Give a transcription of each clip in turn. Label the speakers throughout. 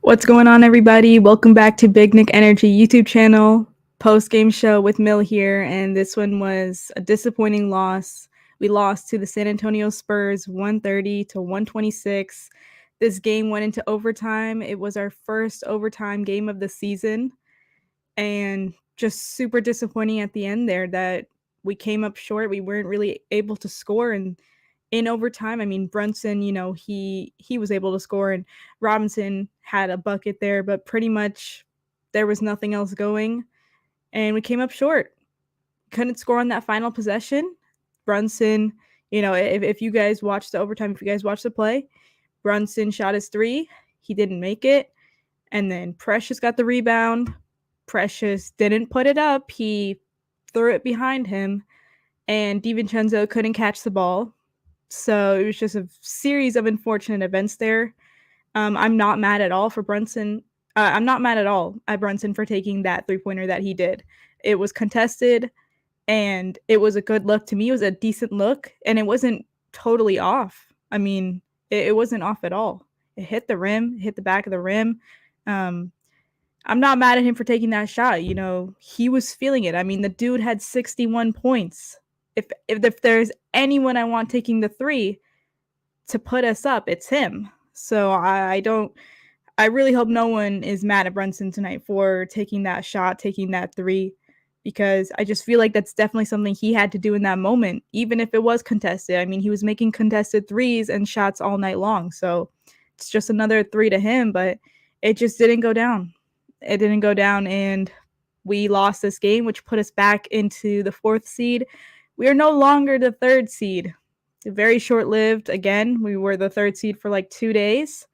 Speaker 1: What's going on, everybody? Welcome back to Big Nick Energy YouTube channel. Post-game show with Mill here, and this one was a disappointing loss. We lost to the San Antonio Spurs 130 to 126. This game went into overtime. It was our first overtime game of the season, and just super disappointing at the end there that we came up short. We weren't really able to score, and in overtime, I mean, Brunson, he was able to score, and Robinson had a bucket there, but pretty much there was nothing else going, and we came up short. Couldn't score on that final possession. Brunson, if you guys watched the overtime, if you guys watched the play, Brunson shot his three. He didn't make it, and then Precious got the rebound. Precious didn't put it up. He threw it behind him, and DiVincenzo couldn't catch the ball. So it was just a series of unfortunate events there. I'm not mad at all for Brunson. I'm not mad at all at Brunson for taking that three-pointer that he did. It was contested, and it was a good look. To me, it was a decent look, and it wasn't totally off. I mean, it wasn't off at all. It hit the rim, hit the back of the rim. I'm not mad at him for taking that shot. He was feeling it. I mean, the dude had 61 points. If there's anyone I want taking the three to put us up, it's him. So I really hope no one is mad at Brunson tonight for taking that shot, taking that three, because I just feel like that's definitely something he had to do in that moment, even if it was contested. I mean, he was making contested threes and shots all night long. So it's just another three to him, but it just didn't go down. It didn't go down, and we lost this game, which put us back into the 4th seed. We are no longer the 3rd seed. Very short-lived. Again, we were the 3rd seed for like 2 days.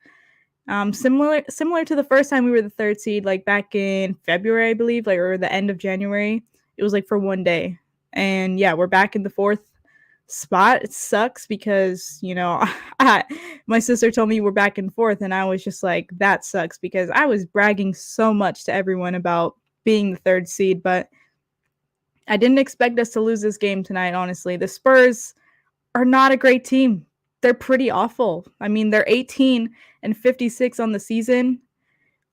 Speaker 1: Similar to the first time we were the 3rd seed, like back in February, I believe, or the end of January. It was like for 1 day. And yeah, we're back in the 4th spot. It sucks because, my sister told me we're back in 4th, and I was just like, that sucks, because I was bragging so much to everyone about being the 3rd seed, but I didn't expect us to lose this game tonight, honestly. The Spurs are not a great team. They're pretty awful. I mean, they're 18-56 on the season.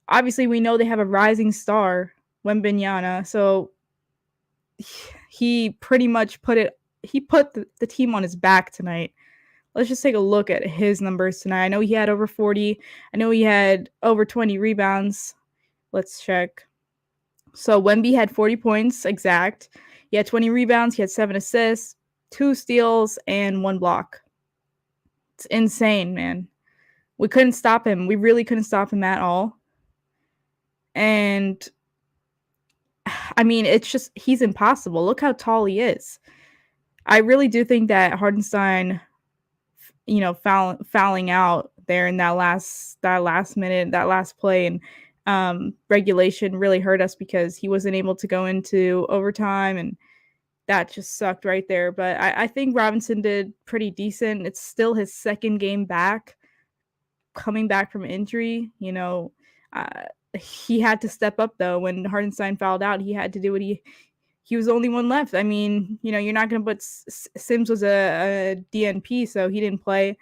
Speaker 1: Obviously, we know they have a rising star, Wembanyama, so he pretty much put the team on his back tonight. Let's just take a look at his numbers tonight. I know he had over 40. I know he had over 20 rebounds. Let's check. So Wemby had 40 points exact. He had 20 rebounds. He had 7 assists, 2 steals, and 1 block. It's insane, man. We couldn't stop him. We really couldn't stop him at all. And I mean, it's just, he's impossible. Look how tall he is. I really do think that Hartenstein, fouling out there in that last minute, that last play, and regulation really hurt us because he wasn't able to go into overtime, and that just sucked right there. But I think Robinson did pretty decent. It's still his 2nd game back, coming back from injury. He had to step up, though. When Hartenstein fouled out, he had to do what he was the only one left. I mean, you're not going to put Sims was a DNP, so he didn't play.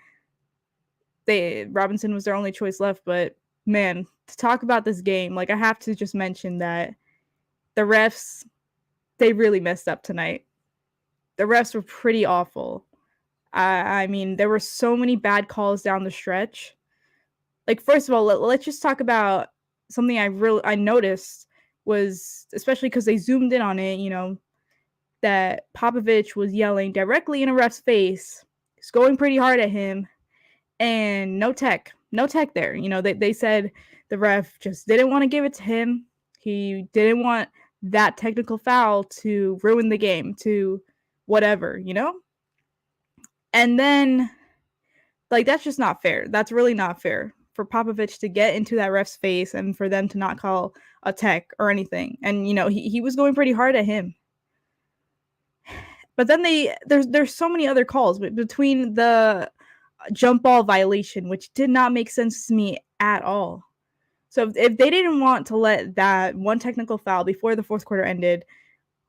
Speaker 1: Robinson was their only choice left. But man, to talk about this game, I have to just mention that the refs, they really messed up tonight. The refs were pretty awful. I mean, there were so many bad calls down the stretch. First of all, let's just talk about something I noticed was, especially because they zoomed in on it, that Popovich was yelling directly in a ref's face. He's going pretty hard at him, and no tech there. They said the ref just didn't want to give it to him. He didn't want that technical foul to ruin the game, to whatever, And then, that's just not fair. That's really not fair for Popovich to get into that ref's face and for them to not call a tech or anything. And, he was going pretty hard at him. But then there's so many other calls between the jump ball violation, which did not make sense to me at all. So if they didn't want to let that one technical foul before the 4th quarter ended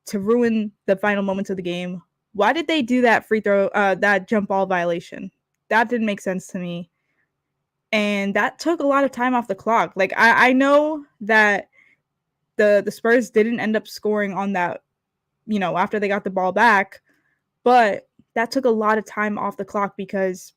Speaker 1: to ruin the final moments of the game, why did they do that free throw, that jump ball violation? That didn't make sense to me. and that took a lot of time off the clock. Like I know that the Spurs didn't end up scoring on that, after they got the ball back, but that took a lot of time off the clock because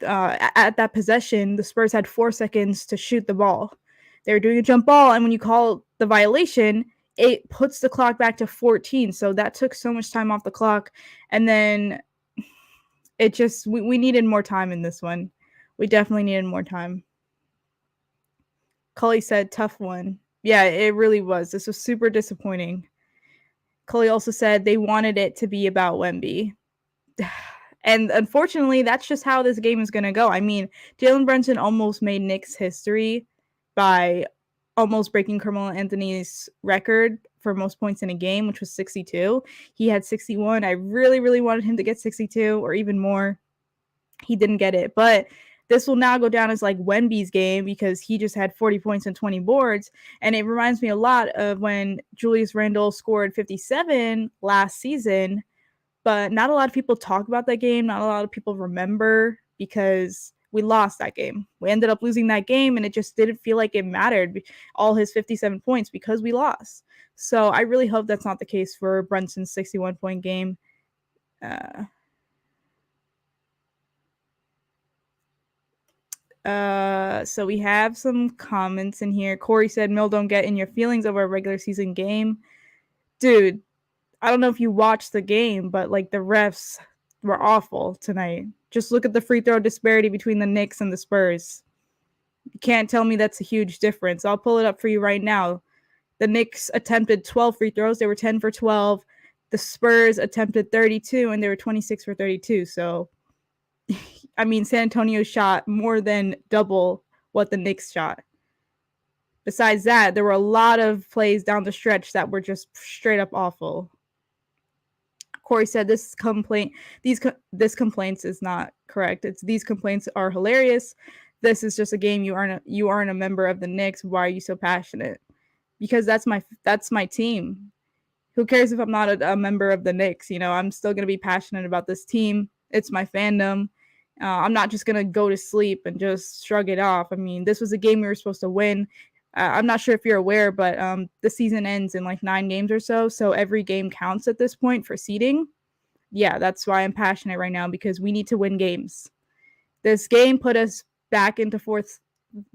Speaker 1: at that possession, the Spurs had 4 seconds to shoot the ball. They were doing a jump ball, and when you call the violation, it puts the clock back to 14. So that took so much time off the clock. And then it just, we needed more time in this one. We definitely needed more time. Cully said, tough one. Yeah, it really was. This was super disappointing. Cully also said they wanted it to be about Wemby. And unfortunately, that's just how this game is going to go. I mean, Jalen Brunson almost made Knicks history by almost breaking Carmelo Anthony's record for most points in a game, which was 62. He had 61. I really, really wanted him to get 62 or even more. He didn't get it. But this will now go down as like Wemby's game because he just had 40 points and 20 boards. And it reminds me a lot of when Julius Randle scored 57 last season. But not a lot of people talk about that game. Not a lot of people remember because we lost that game. We ended up losing that game, and it just didn't feel like it mattered, all his 57 points, because we lost. So I really hope that's not the case for Brunson's 61-point game. So we have some comments in here. Corey said, Mill, don't get in your feelings over a regular season game. Dude, I don't know if you watched the game, but like the refs were awful tonight. Just look at the free throw disparity between the Knicks and the Spurs. You can't tell me that's a huge difference. I'll pull it up for you right now. The Knicks attempted 12 free throws. They were 10 for 12. The Spurs attempted 32, and they were 26 for 32. So, I mean, San Antonio shot more than double what the Knicks shot. Besides that, there were a lot of plays down the stretch that were just straight up awful. Corey said this complaints is not correct. It's these complaints are hilarious. This is just a game. You aren't a member of the Knicks. Why are you so passionate? Because that's my team. Who cares if I'm not a member of the Knicks? I'm still gonna be passionate about this team. It's my fandom. I'm not just gonna go to sleep and just shrug it off. I mean, this was a game we were supposed to win. I'm not sure if you're aware, but the season ends in like 9 games or so. So every game counts at this point for seeding. Yeah, that's why I'm passionate right now, because we need to win games. This game put us back into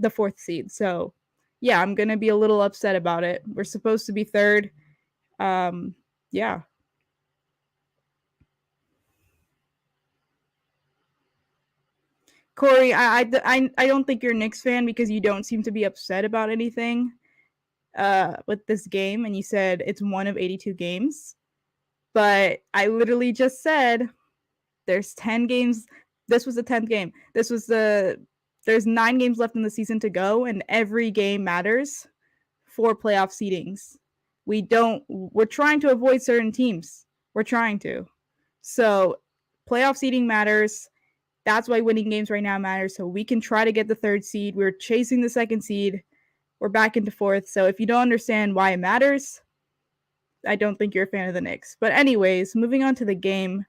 Speaker 1: the fourth seed. So yeah, I'm going to be a little upset about it. We're supposed to be third. Yeah. Corey, I don't think you're a Knicks fan because you don't seem to be upset about anything with this game, and you said it's one of 82 games. But I literally just said there's 10 games. This was the 10th game. There's 9 games left in the season to go, and every game matters for playoff seedings. We're trying to avoid certain teams. We're trying to. So playoff seeding matters. That's why winning games right now matters. So we can try to get the 3rd seed. We're chasing the 2nd seed. We're back into 4th. So if you don't understand why it matters, I don't think you're a fan of the Knicks. But anyways, moving on to the game.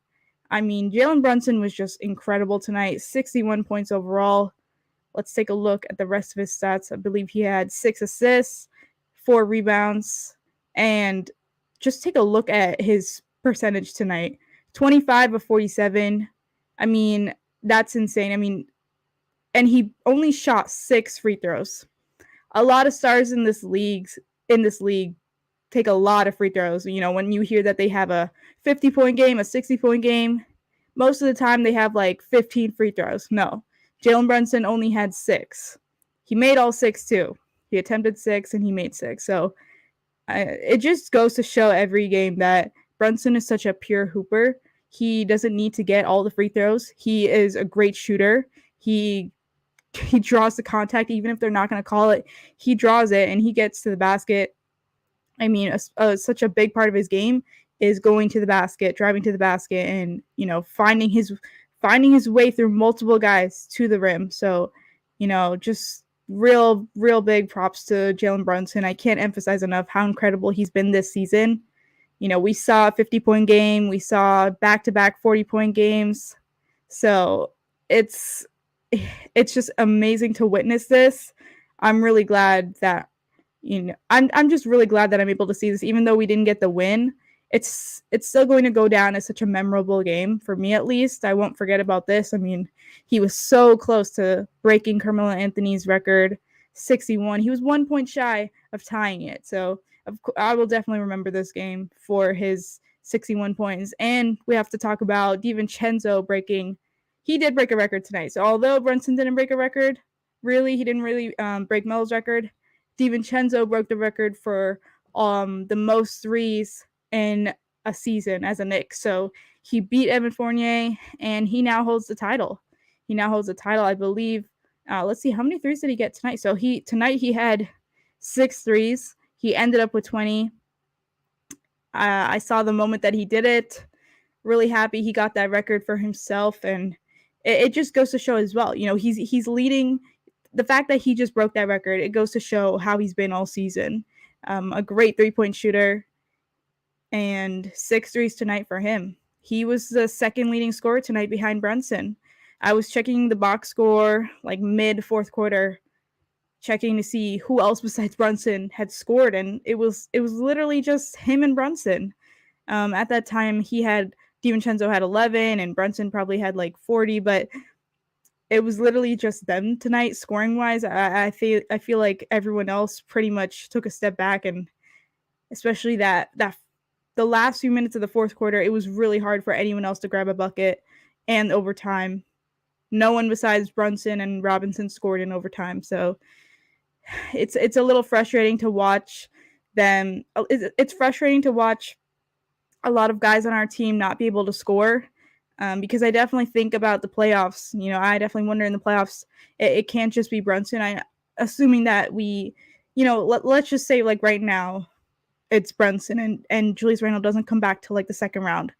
Speaker 1: I mean, Jalen Brunson was just incredible tonight. 61 points overall. Let's take a look at the rest of his stats. I believe he had 6 assists, 4 rebounds, and just take a look at his percentage tonight. 25 of 47. I mean, that's insane. I mean, and he only shot 6 free throws. A lot of stars in this league take a lot of free throws. When you hear that they have a 50-point game, a 60-point game, most of the time they have like 15 free throws. No, Jalen Brunson only had 6. He made all 6 too. He attempted 6 and he made 6. So it just goes to show every game that Brunson is such a pure hooper. He doesn't need to get all the free throws. He is a great shooter. He draws the contact, even if they're not going to call it. He draws it and he gets to the basket. I mean, such a big part of his game is going to the basket, driving to the basket, and finding his way through multiple guys to the rim. So, just real big props to Jalen Brunson. I can't emphasize enough how incredible he's been this season. We saw a 50-point game, we saw back-to-back 40-point games. So it's it's just amazing to witness this. I'm really glad that I'm just really glad that I'm able to see this, even though we didn't get the win. It's still going to go down as such a memorable game for me, at least. I won't forget about this. I mean, he was so close to breaking Carmelo Anthony's record, 61. He was 1 point shy of tying it. So I will definitely remember this game for his 61 points. And we have to talk about DiVincenzo breaking. He did break a record tonight. So although Brunson didn't break a record, he didn't really break Melo's record. DiVincenzo broke the record for the most threes in a season as a Knicks. So he beat Evan Fournier, and he now holds the title. I believe. Let's see, how many threes did he get tonight? So tonight he had 6 threes. He ended up with 20. I saw the moment that he did it. Really happy he got that record for himself, and it just goes to show as well. He's leading. The fact that he just broke that record, it goes to show how he's been all season. A great 3-point shooter, and 6 threes tonight for him. He was the second leading scorer tonight behind Brunson. I was checking the box score like mid fourth quarter, checking to see who else besides Brunson had scored, and it was literally just him and Brunson. At that time, DiVincenzo had 11, and Brunson probably had like 40, but it was literally just them tonight, scoring wise. I feel like everyone else pretty much took a step back, and especially that the last few minutes of the fourth quarter, it was really hard for anyone else to grab a bucket, and overtime, no one besides Brunson and Robinson scored in overtime. So it's a little frustrating to watch them. It's frustrating to watch a lot of guys on our team not be able to score. Because I definitely think about the playoffs. I definitely wonder in the playoffs, it can't just be Brunson. Assuming that let's just say like right now, it's Brunson and Julius Randle doesn't come back till like the second round.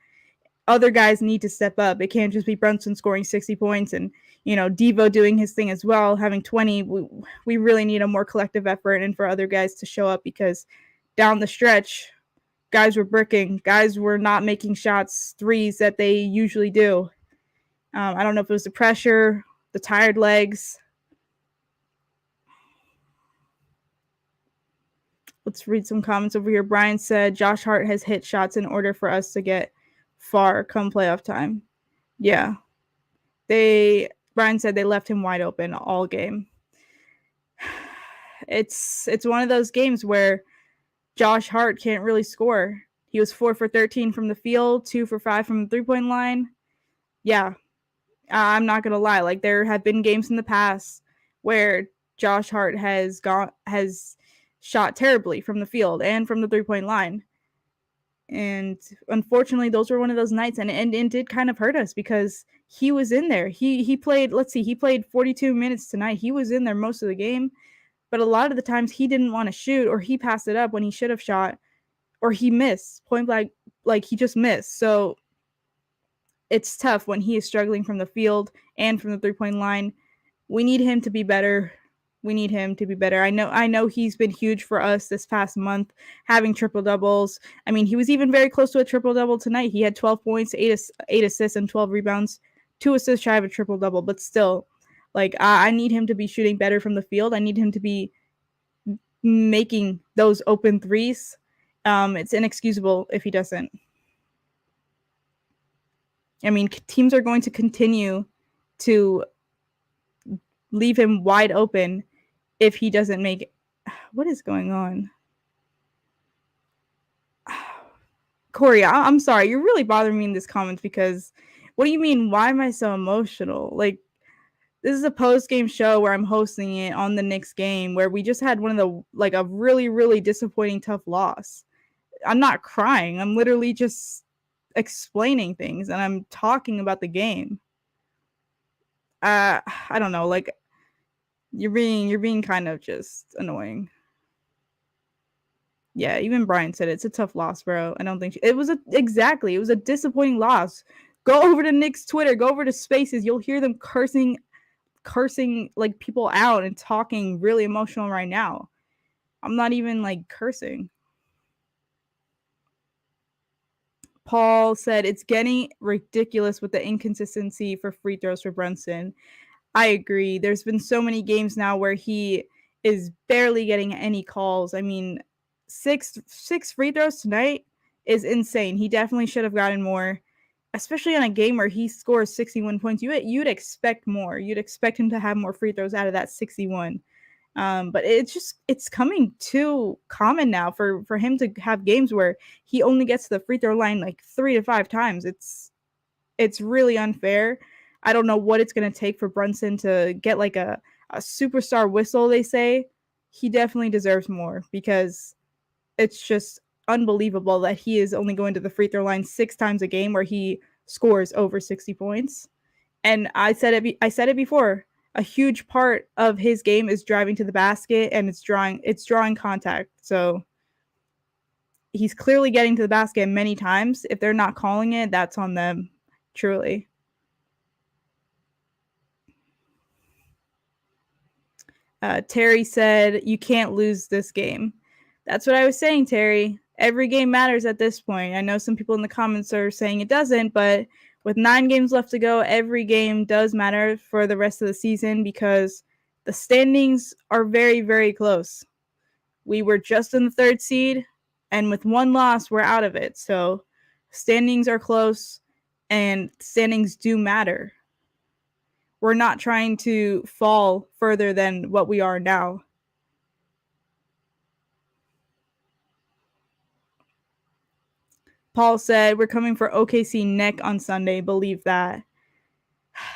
Speaker 1: Other guys need to step up. It can't just be Brunson scoring 60 points and Devo doing his thing as well, having 20. We really need a more collective effort and for other guys to show up, because down the stretch, guys were bricking. Guys were not making shots, threes that they usually do. I don't know if it was the pressure, the tired legs. Let's read some comments over here. Brian said, Josh Hart has hit shots in order for us to get far come playoff time. Yeah. Brian said they left him wide open all game. It's one of those games where Josh Hart can't really score. He was 4 for 13 from the field, 2 for 5 from the 3-point line. Yeah, I'm not gonna lie. Like, there have been games in the past where Josh Hart has shot terribly from the field and from the 3-point line, and unfortunately, those were one of those nights, and it did kind of hurt us because he was in there. He played. Let's see, he played 42 minutes tonight. He was in there most of the game, but a lot of the times he didn't want to shoot, or he passed it up when he should have shot, or he missed point blank, like he just missed. So it's tough when he is struggling from the field and from the 3-point line. We need him to be better. I know he's been huge for us this past month, having triple doubles. I mean, he was even very close to a triple double tonight. He had 12 points, 8 assists, and 12 rebounds, 2 assists shy of a triple double. But still, like, I need him to be shooting better from the field. I need him to be making those open threes. It's inexcusable if he doesn't. I mean, teams are going to continue to leave him wide open if he doesn't make it. What is going on? Corey, I'm sorry. You're really bothering me in this comment, because what do you mean? Why am I so emotional? Like, this is a post-game show where I'm hosting it on the Knicks game, where we just had a really, really disappointing, tough loss. I'm not crying. I'm literally just explaining things, and I'm talking about the game. I don't know. Like, you're being kind of just annoying. Yeah, even Brian said it's a tough loss, bro. I don't think it was a disappointing loss. Go over to Knicks Twitter, go over to Spaces. You'll hear them cursing like people out and talking really emotional right now. I'm not even like cursing. Paul said it's getting ridiculous with the inconsistency for free throws for Brunson. I agree. There's been so many games now where he is barely getting any calls. I mean, six free throws tonight is insane. He definitely should have gotten more, especially on a game where he scores 61 points. You'd expect more. You'd expect him to have more free throws out of that 61. But it's coming too common now for him to have games where he only gets to the free throw line like 3 to 5 times. It's really unfair. I don't know what it's going to take for Brunson to get like a superstar whistle, they say. He definitely deserves more because it's just unbelievable that he is only going to the free throw line 6 times a game where he scores over 60 points. And I said it before. A huge part of his game is driving to the basket and it's drawing contact. So he's clearly getting to the basket many times. If they're not calling it, that's on them, truly. Terry said, you can't lose this game. That's what I was saying, Terry. Every game matters at this point. I know some people in the comments are saying it doesn't, but with 9 games left to go, every game does matter for the rest of the season because the standings are very, very close. We were just in the 3rd seed, and with 1 loss, we're out of it. So standings are close, and standings do matter. We're not trying to fall further than what we are now. Paul said, we're coming for OKC neck on Sunday. Believe that.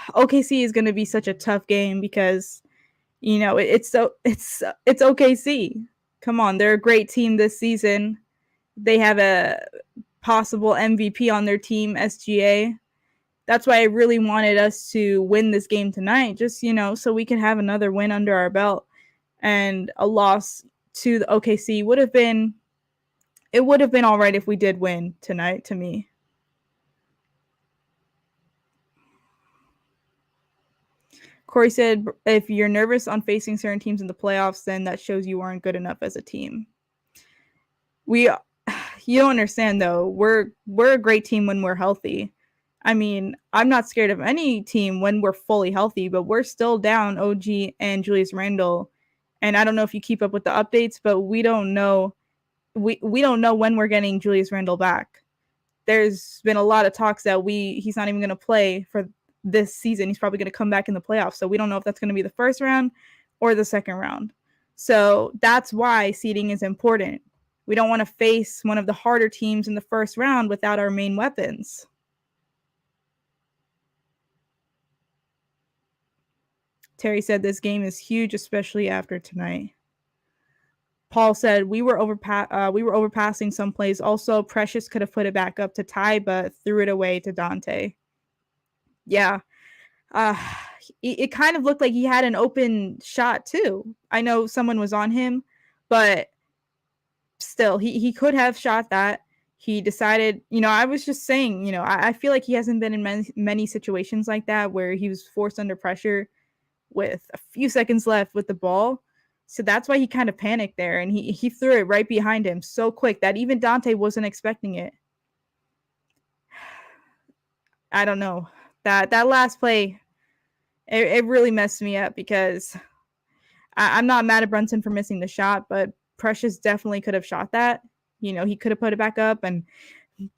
Speaker 1: OKC is going to be such a tough game because, it's OKC. Come on, they're a great team this season. They have a possible MVP on their team, SGA. That's why I really wanted us to win this game tonight, just, so we can have another win under our belt. And a loss to the OKC would have been all right if we did win tonight, to me. Corey said, if you're nervous on facing certain teams in the playoffs, then that shows you aren't good enough as a team. You don't understand, though. We're a great team when we're healthy. I mean, I'm not scared of any team when we're fully healthy, but we're still down OG and Julius Randle. And I don't know if you keep up with the updates, but we don't know. We don't know when we're getting Julius Randle back. There's been a lot of talks that he's not even going to play for this season. He's probably going to come back in the playoffs. So we don't know if that's going to be the first round or the second round. So that's why seeding is important. We don't want to face one of the harder teams in the first round without our main weapons. Terry said this game is huge, especially after tonight. Paul said we were overpassing some plays. Also, Precious could have put it back up to tie, but threw it away to Donte. Yeah. It kind of looked like he had an open shot too. I know someone was on him, but still, he could have shot that. He decided, I was just saying, I feel like he hasn't been in many situations like that where he was forced under pressure with a few seconds left with the ball. So that's why he kind of panicked there, and he threw it right behind him so quick that even Donte wasn't expecting it. I don't know. That last play, it really messed me up because I'm not mad at Brunson for missing the shot, but Precious definitely could have shot that. He could have put it back up, and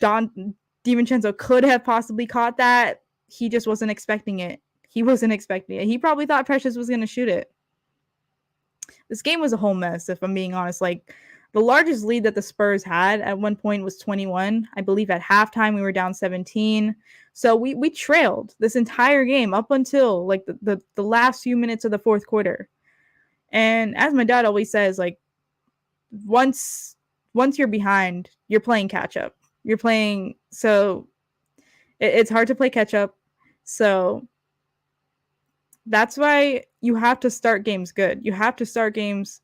Speaker 1: Donte DiVincenzo could have possibly caught that. He just wasn't expecting it. He wasn't expecting it. He probably thought Precious was going to shoot it. This game was a whole mess, if I'm being honest. Like, the largest lead that the Spurs had at one point was 21. I believe at halftime we were down 17. So we trailed this entire game up until like the last few minutes of the fourth quarter. And as my dad always says, like, once you're behind, you're playing catch up. So it's hard to play catch up. So that's why you have to start games good. You have to start games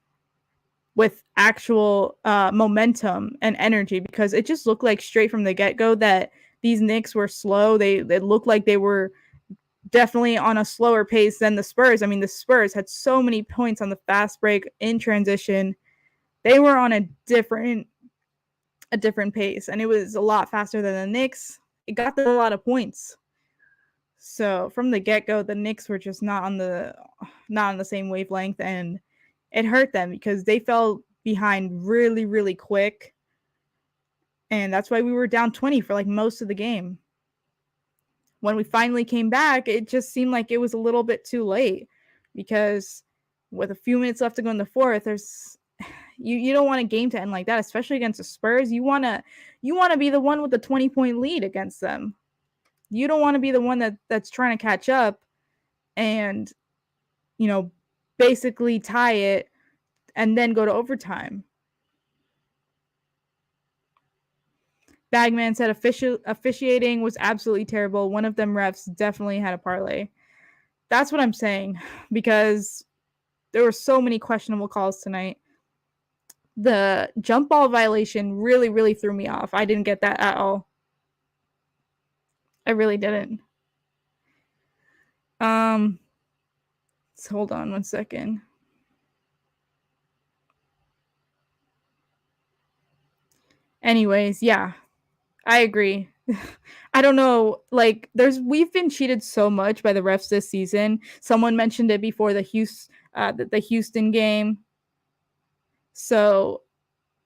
Speaker 1: with actual momentum and energy, because it just looked like straight from the get-go that these Knicks were slow. They looked like they were definitely on a slower pace than the Spurs. I mean, the Spurs had so many points on the fast break in transition. They were on a different pace, and it was a lot faster than the Knicks. It got them a lot of points. So from the get-go, the Knicks were just not on the same wavelength, and it hurt them because they fell behind really, really quick. And that's why we were down 20 for like most of the game. When we finally came back, it just seemed like it was a little bit too late because with a few minutes left to go in the fourth, there's you don't want a game to end like that, especially against the Spurs. You wanna be the one with the 20-point lead against them. You don't want to be the one that's trying to catch up and, basically tie it and then go to overtime. Bagman said officiating was absolutely terrible. One of them refs definitely had a parlay. That's what I'm saying, because there were so many questionable calls tonight. The jump ball violation really, really threw me off. I didn't get that at all. I really didn't. Hold on one second. Anyways, yeah, I agree. I don't know. Like, we've been cheated so much by the refs this season. Someone mentioned it before the Houston game. So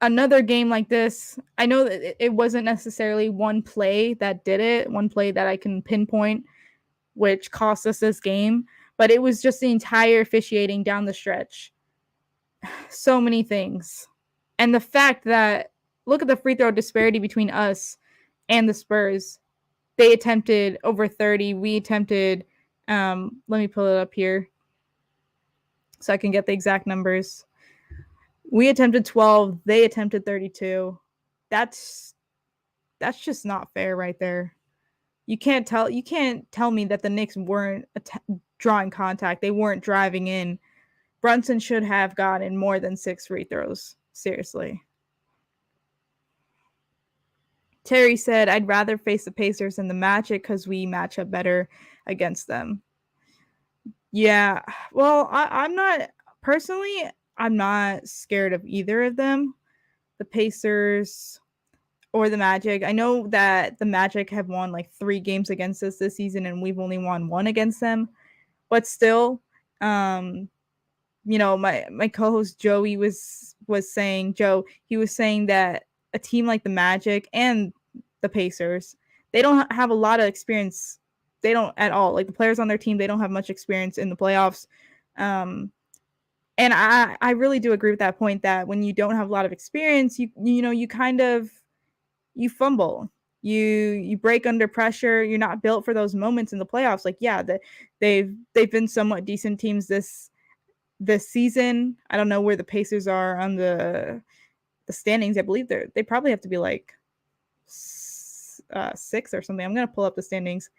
Speaker 1: another game like this, I know that it wasn't necessarily one play that did it, one play that I can pinpoint, which cost us this game, but it was just the entire officiating down the stretch. So many things. And the fact that, look at the free throw disparity between us and the Spurs. They attempted over 30. We attempted, let me pull it up here so I can get the exact numbers. We attempted 12. They attempted 32. That's just not fair right there. You can't tell me that the Knicks weren't drawing contact. They weren't driving in. Brunson should have gotten more than 6 free throws. Seriously. Terry said, I'd rather face the Pacers than the Magic because we match up better against them. Yeah, well, I'm not scared of either of them, the Pacers or the Magic. I know that the Magic have won like 3 games against us this season, and we've only won 1 against them. But still, my co-host Joey was saying that a team like the Magic and the Pacers, they don't have a lot of experience. They don't at all. Like, the players on their team, they don't have much experience in the playoffs. And I really do agree with that point, that when you don't have a lot of experience, you fumble. You break under pressure. You're not built for those moments in the playoffs. Like, yeah, they've been somewhat decent teams this season. I don't know where the Pacers are on the standings. I believe they probably have to be like 6th or something. I'm gonna pull up the standings.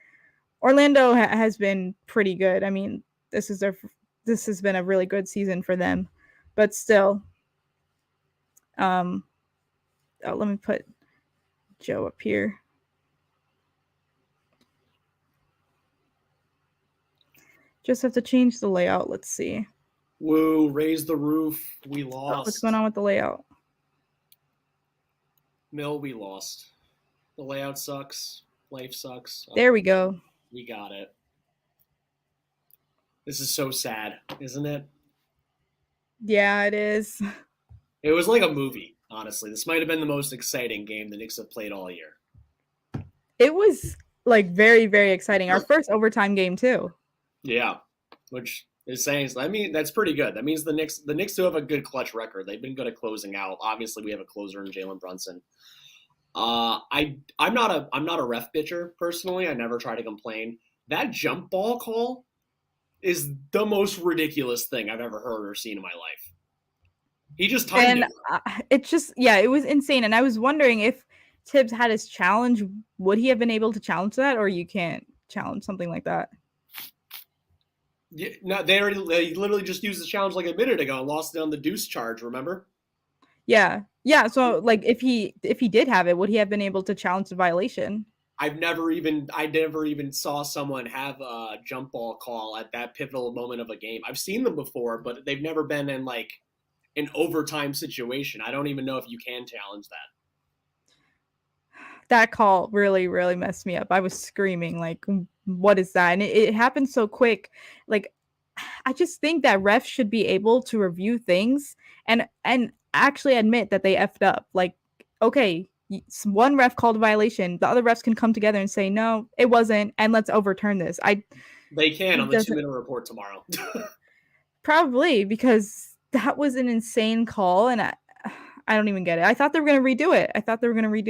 Speaker 1: Orlando has been pretty good. I mean, this has been a really good season for them, but still, let me put Joe up here. Just have to change the layout. Let's see.
Speaker 2: Woo, raise the roof. We lost.
Speaker 1: What's going on with the layout?
Speaker 2: Mill, we lost. The layout sucks. Life sucks.
Speaker 1: There we go.
Speaker 2: We got it. This is so sad, isn't it?
Speaker 1: Yeah, it is.
Speaker 2: It was like a movie, honestly. This might have been the most exciting game the Knicks have played all year.
Speaker 1: It was like very, very exciting. Our first overtime game too.
Speaker 2: Yeah, which is saying, I mean, that's pretty good. That means the Knicks do have a good clutch record. They've been good at closing out. Obviously, we have a closer in Jalen Brunson. I'm not a ref bitcher personally. I never try to complain. That jump ball call is the most ridiculous thing I've ever heard or seen in my life. He just timed it.
Speaker 1: It was insane. And I was wondering if Tibbs had his challenge, would he have been able to challenge that, or you can't challenge something like that?
Speaker 2: Yeah, no, they literally just used the challenge like a minute ago and lost it on the deuce charge. Remember?
Speaker 1: Yeah. So, like, if he did have it, would he have been able to challenge the violation?
Speaker 2: I never even saw someone have a jump ball call at that pivotal moment of a game. I've seen them before, but they've never been in like an overtime situation. I don't even know if you can challenge that.
Speaker 1: that call really, really messed me up. I was screaming, like, what is that? And it happened so quick. Like, I just think that refs should be able to review things and actually admit that they effed up. Like, okay, one ref called a violation. The other refs can come together and say, no, it wasn't, and let's overturn this.
Speaker 2: They can on the
Speaker 1: doesn't
Speaker 2: 2-minute report tomorrow.
Speaker 1: probably because that was an insane call, and I don't even get it. I thought they were going to redo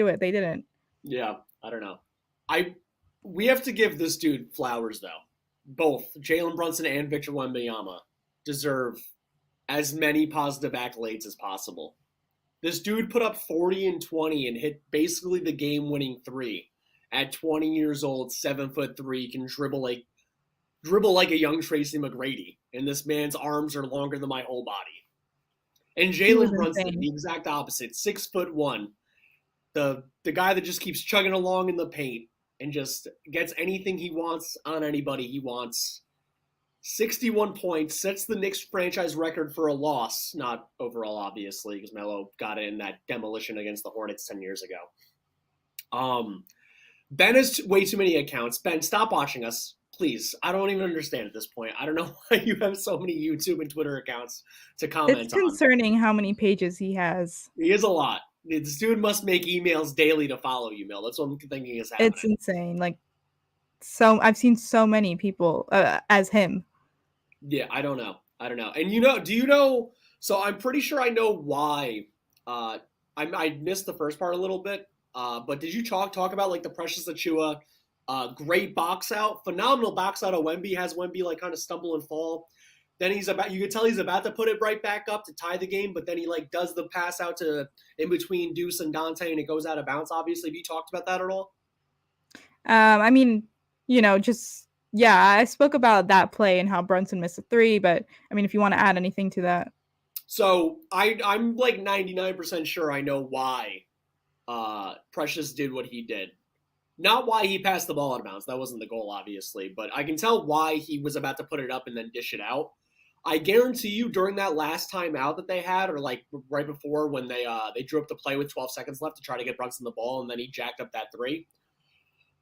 Speaker 1: it. They didn't.
Speaker 2: Yeah, I don't know. We have to give this dude flowers though. Both Jalen Brunson and Victor Wembanyama deserve as many positive accolades as possible. This dude put up 40 and 20 and hit basically the game-winning three. At 20 years old, 7'3", can dribble like a young Tracy McGrady, and this man's arms are longer than my whole body. And Jalen Brunson,
Speaker 1: insane.
Speaker 2: the exact opposite, 6'1", the guy that just keeps chugging along in the paint and just gets anything he wants on anybody he wants. 61 points, sets the Knicks franchise record for a loss, not overall, obviously, because Melo got it in that demolition against the Hornets 10 years ago. Ben has way too many accounts. Ben, stop watching us, please. I don't even understand at this point. I don't know why you have so many YouTube and Twitter accounts to comment on.
Speaker 1: It's concerning how many pages he has.
Speaker 2: He is a lot. This dude must make emails daily to follow you, Mel. That's what I'm thinking is happening.
Speaker 1: It's insane. Like, so I've seen so many people as him.
Speaker 2: Yeah, I don't know. And do you know? So I'm pretty sure I know why. I missed the first part a little bit. But did you talk about like the Precious Achiuwa great box out, phenomenal box out of Wemby? Has Wemby like kind of stumble and fall? Then you could tell he's about to put it right back up to tie the game, but then he like does the pass out to in between Deuce and Donte, and it goes out of bounds. Obviously, have you talked about that at all?
Speaker 1: I mean, I spoke about that play and how Brunson missed a three, but I mean, if you want to add anything to that.
Speaker 2: So I'm like 99% sure I know why Precious did what he did. Not why he passed the ball out of bounds. That wasn't the goal, obviously, but I can tell why he was about to put it up and then dish it out. I guarantee you during that last time out that they had, or like right before when they drew up the play with 12 seconds left to try to get Brunson the ball, and then he jacked up that three.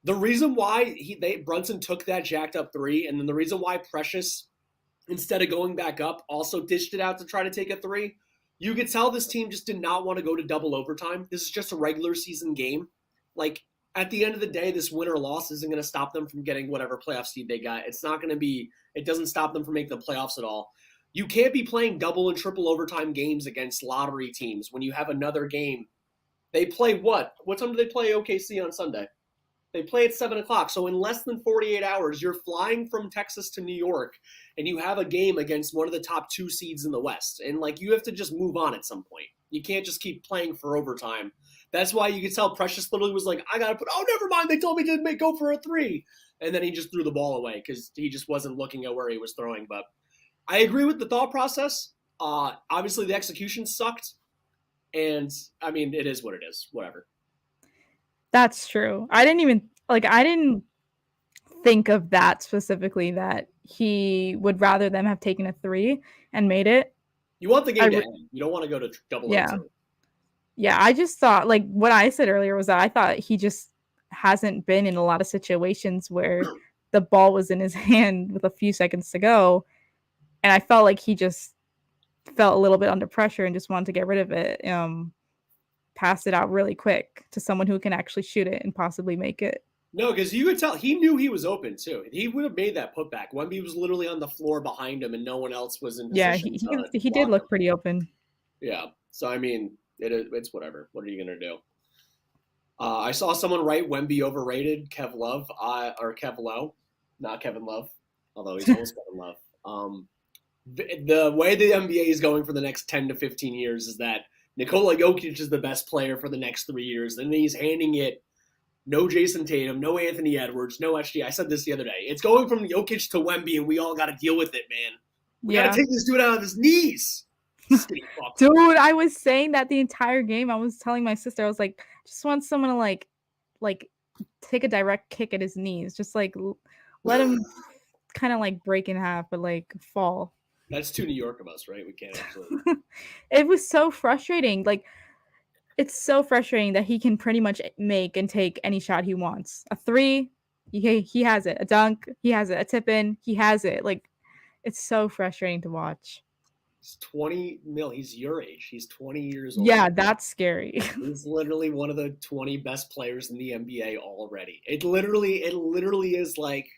Speaker 2: The reason why Brunson took that jacked up three, and then the reason why Precious, instead of going back up, also dished it out to try to take a three, you could tell this team just did not want to go to double overtime. This is just a regular season game. Like, at the end of the day, this win or loss isn't going to stop them from getting whatever playoff seed they got. It's not going to be – it doesn't stop them from making the playoffs at all. You can't be playing double and triple overtime games against lottery teams when you have another game. They play what? What time do they play OKC on Sunday? They play at 7 o'clock. So in less than 48 hours, you're flying from Texas to New York, and you have a game against one of the top two seeds in the West. And, like, you have to just move on at some point. You can't just keep playing for overtime. That's why you could tell Precious literally was like, I got to put – oh, never mind. They told me to go for a three. And then he just threw the ball away because he just wasn't looking at where he was throwing. But I agree with the thought process. Obviously, the execution sucked. And, I mean, it is what it is. Whatever.
Speaker 1: That's true. I didn't think of that specifically, that he would rather them have taken a three and made it.
Speaker 2: You want the game to end. You don't want to go to double overtime.
Speaker 1: Yeah, I just thought, like what I said earlier was that I thought he just hasn't been in a lot of situations where the ball was in his hand with a few seconds to go. And I felt like he just felt a little bit under pressure and just wanted to get rid of it. Passed it out really quick to someone who can actually shoot it and possibly make it.
Speaker 2: No, because you could tell he knew he was open too. He would have made that putback. Wemby was literally on the floor behind him, and no one else was in position.
Speaker 1: Yeah, he did look pretty open.
Speaker 2: Yeah, so I mean, it's whatever. What are you gonna do? I saw someone write Wemby overrated. Kev Love, or Kev Lowe, not Kevin Love, although he's almost Kevin Love. The way the NBA is going for the next 10 to 15 years is that Nikola Jokic is the best player for the next 3 years. Then he's handing it. No Jason Tatum, no Anthony Edwards, no HG. I said this the other day. It's going from Jokic to Wemby, and we all got to deal with it, man. We got to take this dude out of his knees.
Speaker 1: Dude, I was saying that the entire game. I was telling my sister, I was like, just want someone to like take a direct kick at his knees. Just like let him kind of like break in half, but like fall.
Speaker 2: That's too New York of us, right? We can't actually.
Speaker 1: It was so frustrating. Like, it's so frustrating that he can pretty much make and take any shot he wants. A three, he has it. A dunk, he has it. A tip in, he has it. Like, it's so frustrating to watch.
Speaker 2: He's 20 mil. He's your age. He's 20 years old.
Speaker 1: Yeah, that's scary.
Speaker 2: He's literally one of the 20 best players in the NBA already. It literally is like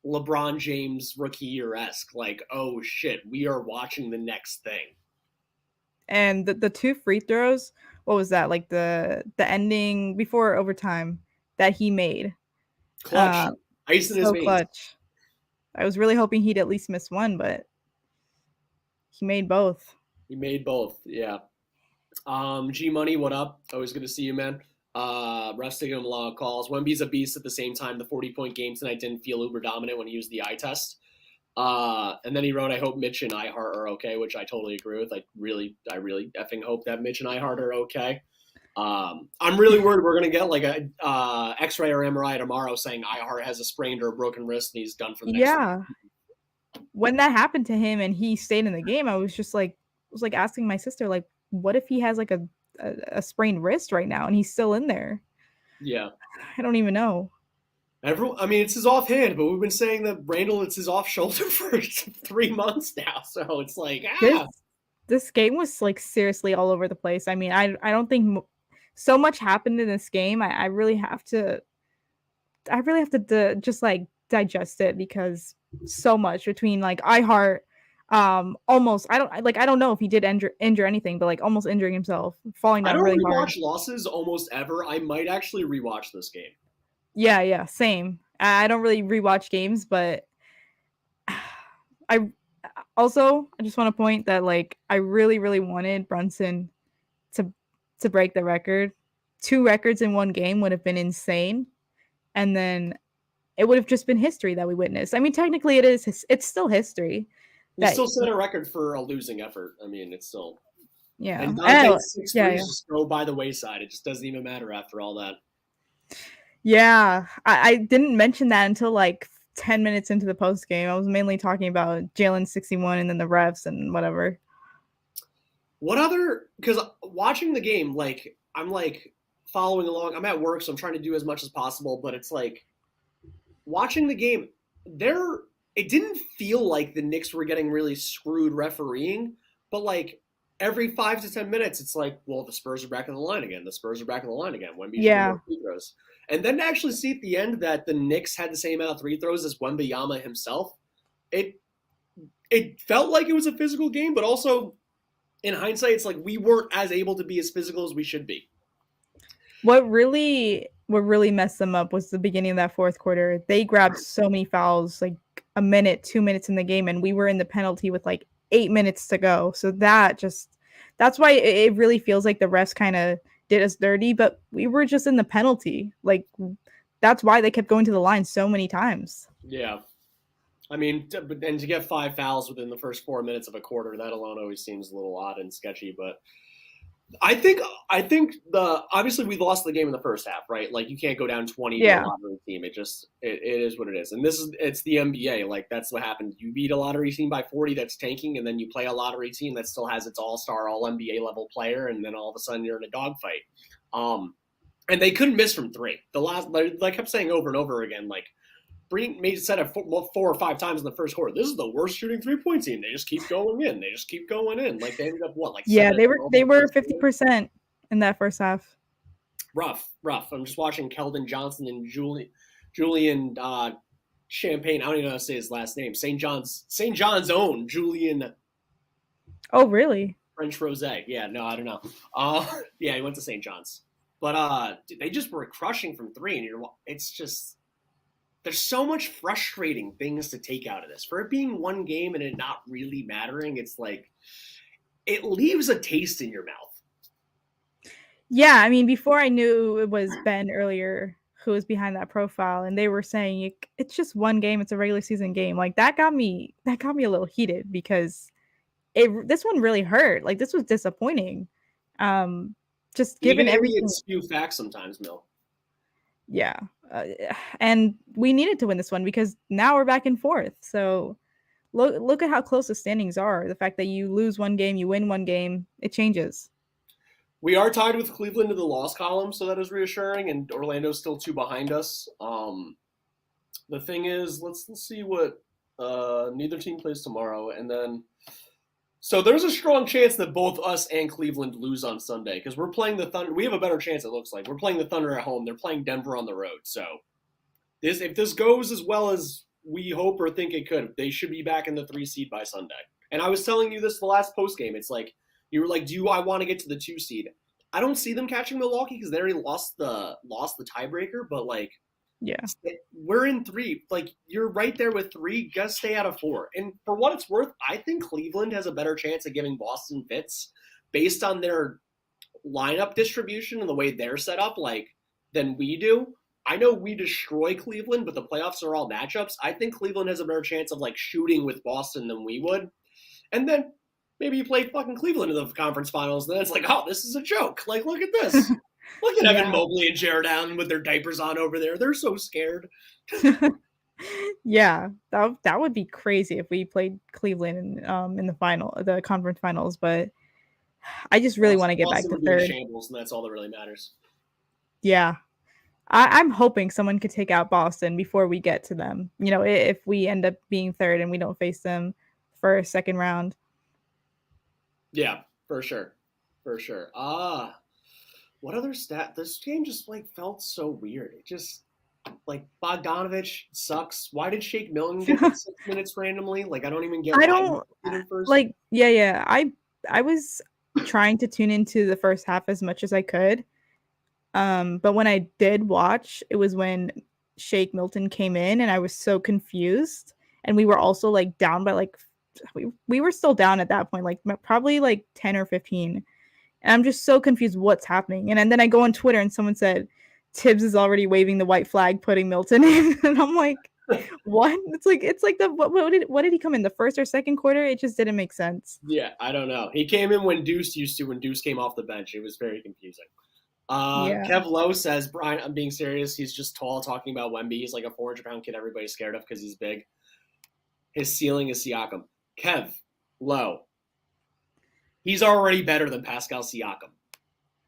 Speaker 2: LeBron James rookie year-esque. Like, oh shit, we are watching the next thing.
Speaker 1: And the two free throws, what was that? Like the ending before overtime that he made.
Speaker 2: Clutch. Ice in his
Speaker 1: So
Speaker 2: veins.
Speaker 1: clutch. I was really hoping he'd at least miss one, but he made both.
Speaker 2: He made both, yeah. G Money, what up? Always good to see you, man. Refs taking him a lot of calls. Wemby's a beast at the same time. The 40-point game tonight didn't feel uber dominant when he used the eye test. And then he wrote, I hope Mitch and iHeart are okay, which I totally agree with. I really effing hope that Mitch and iHeart are okay. I'm really worried we're going to get like a X-ray or MRI tomorrow saying iHeart has a sprained or a broken wrist and he's done for the next
Speaker 1: Yeah. When that happened to him and he stayed in the game, I was asking my sister, like, what if he has like a sprained wrist right now and he's still in there?
Speaker 2: Yeah.
Speaker 1: I don't even know.
Speaker 2: It's his offhand, but we've been saying that Randall, it's his off shoulder for 3 months now. So it's like,
Speaker 1: This game was like seriously all over the place. I mean, I don't think so much happened in this game. I really have to just like digest it because so much between like iHeart, almost I don't know if he did injure anything, but like almost injuring himself, falling down really hard.
Speaker 2: I don't rewatch losses almost ever. I might actually rewatch this game.
Speaker 1: Yeah, same. I don't really rewatch games, but I just want to point that like I really, really wanted Brunson to break the record. 2 records in one game would have been insane, and then it would have just been history that we witnessed. I mean, technically, it's still history.
Speaker 2: He still set a record for a losing effort. I mean, it's still
Speaker 1: And
Speaker 2: Donte's 6 threes just go by the wayside. It just doesn't even matter after all that.
Speaker 1: Yeah, I didn't mention that until like 10 minutes into the post game. I was mainly talking about Jalen 61 and then the refs and whatever.
Speaker 2: Because watching the game, like, I'm like following along. I'm at work, so I'm trying to do as much as possible, but it's like watching the game, it didn't feel like the Knicks were getting really screwed refereeing, but like every 5 to 10 minutes, it's like, well, the Spurs are back in the line again. Wemby free throws. And then to actually see at the end that the Knicks had the same amount of free throws as Wembanyama himself, it felt like it was a physical game, but also in hindsight, it's like we weren't as able to be as physical as we should be.
Speaker 1: What really messed them up was the beginning of that fourth quarter. They grabbed so many fouls, like a minute, 2 minutes in the game, and we were in the penalty with like 8 minutes to go. So that's why it really feels like the refs kind of did us dirty, but we were just in the penalty. Like, that's why they kept going to the line so many times.
Speaker 2: Yeah. I mean, and to get 5 fouls within the first 4 minutes of a quarter, that alone always seems a little odd and sketchy. But I think obviously we lost the game in the first half, right? Like, you can't go down 20 to a lottery team. It is what it is. And it's the NBA. Like, that's what happened. You beat a lottery team by 40 that's tanking, and then you play a lottery team that still has its all-star, all-NBA level player, and then all of a sudden you're in a dogfight. And they couldn't miss from 3. I kept saying over and over again, like, said it 4 or 5 times in the first quarter. This is the worst shooting 3-point team. They just keep going in. Like, they ended up
Speaker 1: they were 50% in that first half.
Speaker 2: Rough. I'm just watching Keldon Johnson and Julian Champagne. I don't even know how to say his last name. St. John's own Julian.
Speaker 1: Oh, really?
Speaker 2: French Rosé. Yeah, no, I don't know. Yeah, he went to St. John's. But they just were crushing from 3, and it's just. There's so much frustrating things to take out of this. For it being one game and it not really mattering, it's like it leaves a taste in your mouth.
Speaker 1: Yeah, I mean, before I knew it was Ben earlier who was behind that profile, and they were saying it's just one game, it's a regular season game. Like, that got me a little heated because this one really hurt. Like, this was disappointing. Just given everything.
Speaker 2: It's few facts sometimes, Mill.
Speaker 1: Yeah. And we needed to win this one because now we're back and forth. So look at how close the standings are. The fact that you lose one game, you win one game, it changes.
Speaker 2: We are tied with Cleveland in the loss column, so that is reassuring, and Orlando's still 2 behind us. The thing is, let's see what neither team plays tomorrow, and then so there's a strong chance that both us and Cleveland lose on Sunday because we're playing the Thunder. We have a better chance, it looks like. We're playing the Thunder at home. They're playing Denver on the road. So if this goes as well as we hope or think it could, they should be back in the 3 seed by Sunday. And I was telling you this the last post game. It's like you were like, do I want to get to the 2 seed? I don't see them catching Milwaukee because they already lost the tiebreaker. But like,
Speaker 1: Yeah,
Speaker 2: we're in 3. Like, you're right there with 3. Just stay out of 4. And for what it's worth, I think Cleveland has a better chance of giving Boston fits based on their lineup distribution and the way they're set up, like, than we do. I know we destroy Cleveland, but the playoffs are all matchups. I think Cleveland has a better chance of like shooting with Boston than we would. And then maybe you play fucking Cleveland in the conference finals, and then it's like, oh, this is a joke. Like, look at this. Look at Evan Mobley and Jared Allen with their diapers on over there. They're so scared.
Speaker 1: Yeah, that would be crazy if we played Cleveland in the conference finals. But I just really want to get back to third.
Speaker 2: Shambles, and that's all that really matters.
Speaker 1: Yeah, I'm hoping someone could take out Boston before we get to them. You know, if we end up being third and we don't face them for a second round.
Speaker 2: Yeah, for sure. What other stat? This game just like felt so weird. It just like Bogdanovich sucks. Why did Shake Milton get 6 minutes randomly? Like, I don't even get.
Speaker 1: I don't like. Yeah. I was trying to tune into the first half as much as I could. But when I did watch, it was when Shake Milton came in, and I was so confused. And we were also like down by like we were still down at that point, like probably like 10 or 15. And I'm just so confused what's happening. And then I go on Twitter and someone said Tibbs is already waving the white flag, putting Milton in. And I'm like, what? It's like what did he come in, the first or second quarter? It just didn't make sense.
Speaker 2: Yeah, I don't know. He came in when Deuce came off the bench. It was very confusing. Kev Lowe says, Brian, I'm being serious. He's just tall talking about Wemby. He's like a 400-pound kid everybody's scared of because he's big. His ceiling is Siakam. Kev Lowe. He's already better than Pascal Siakam.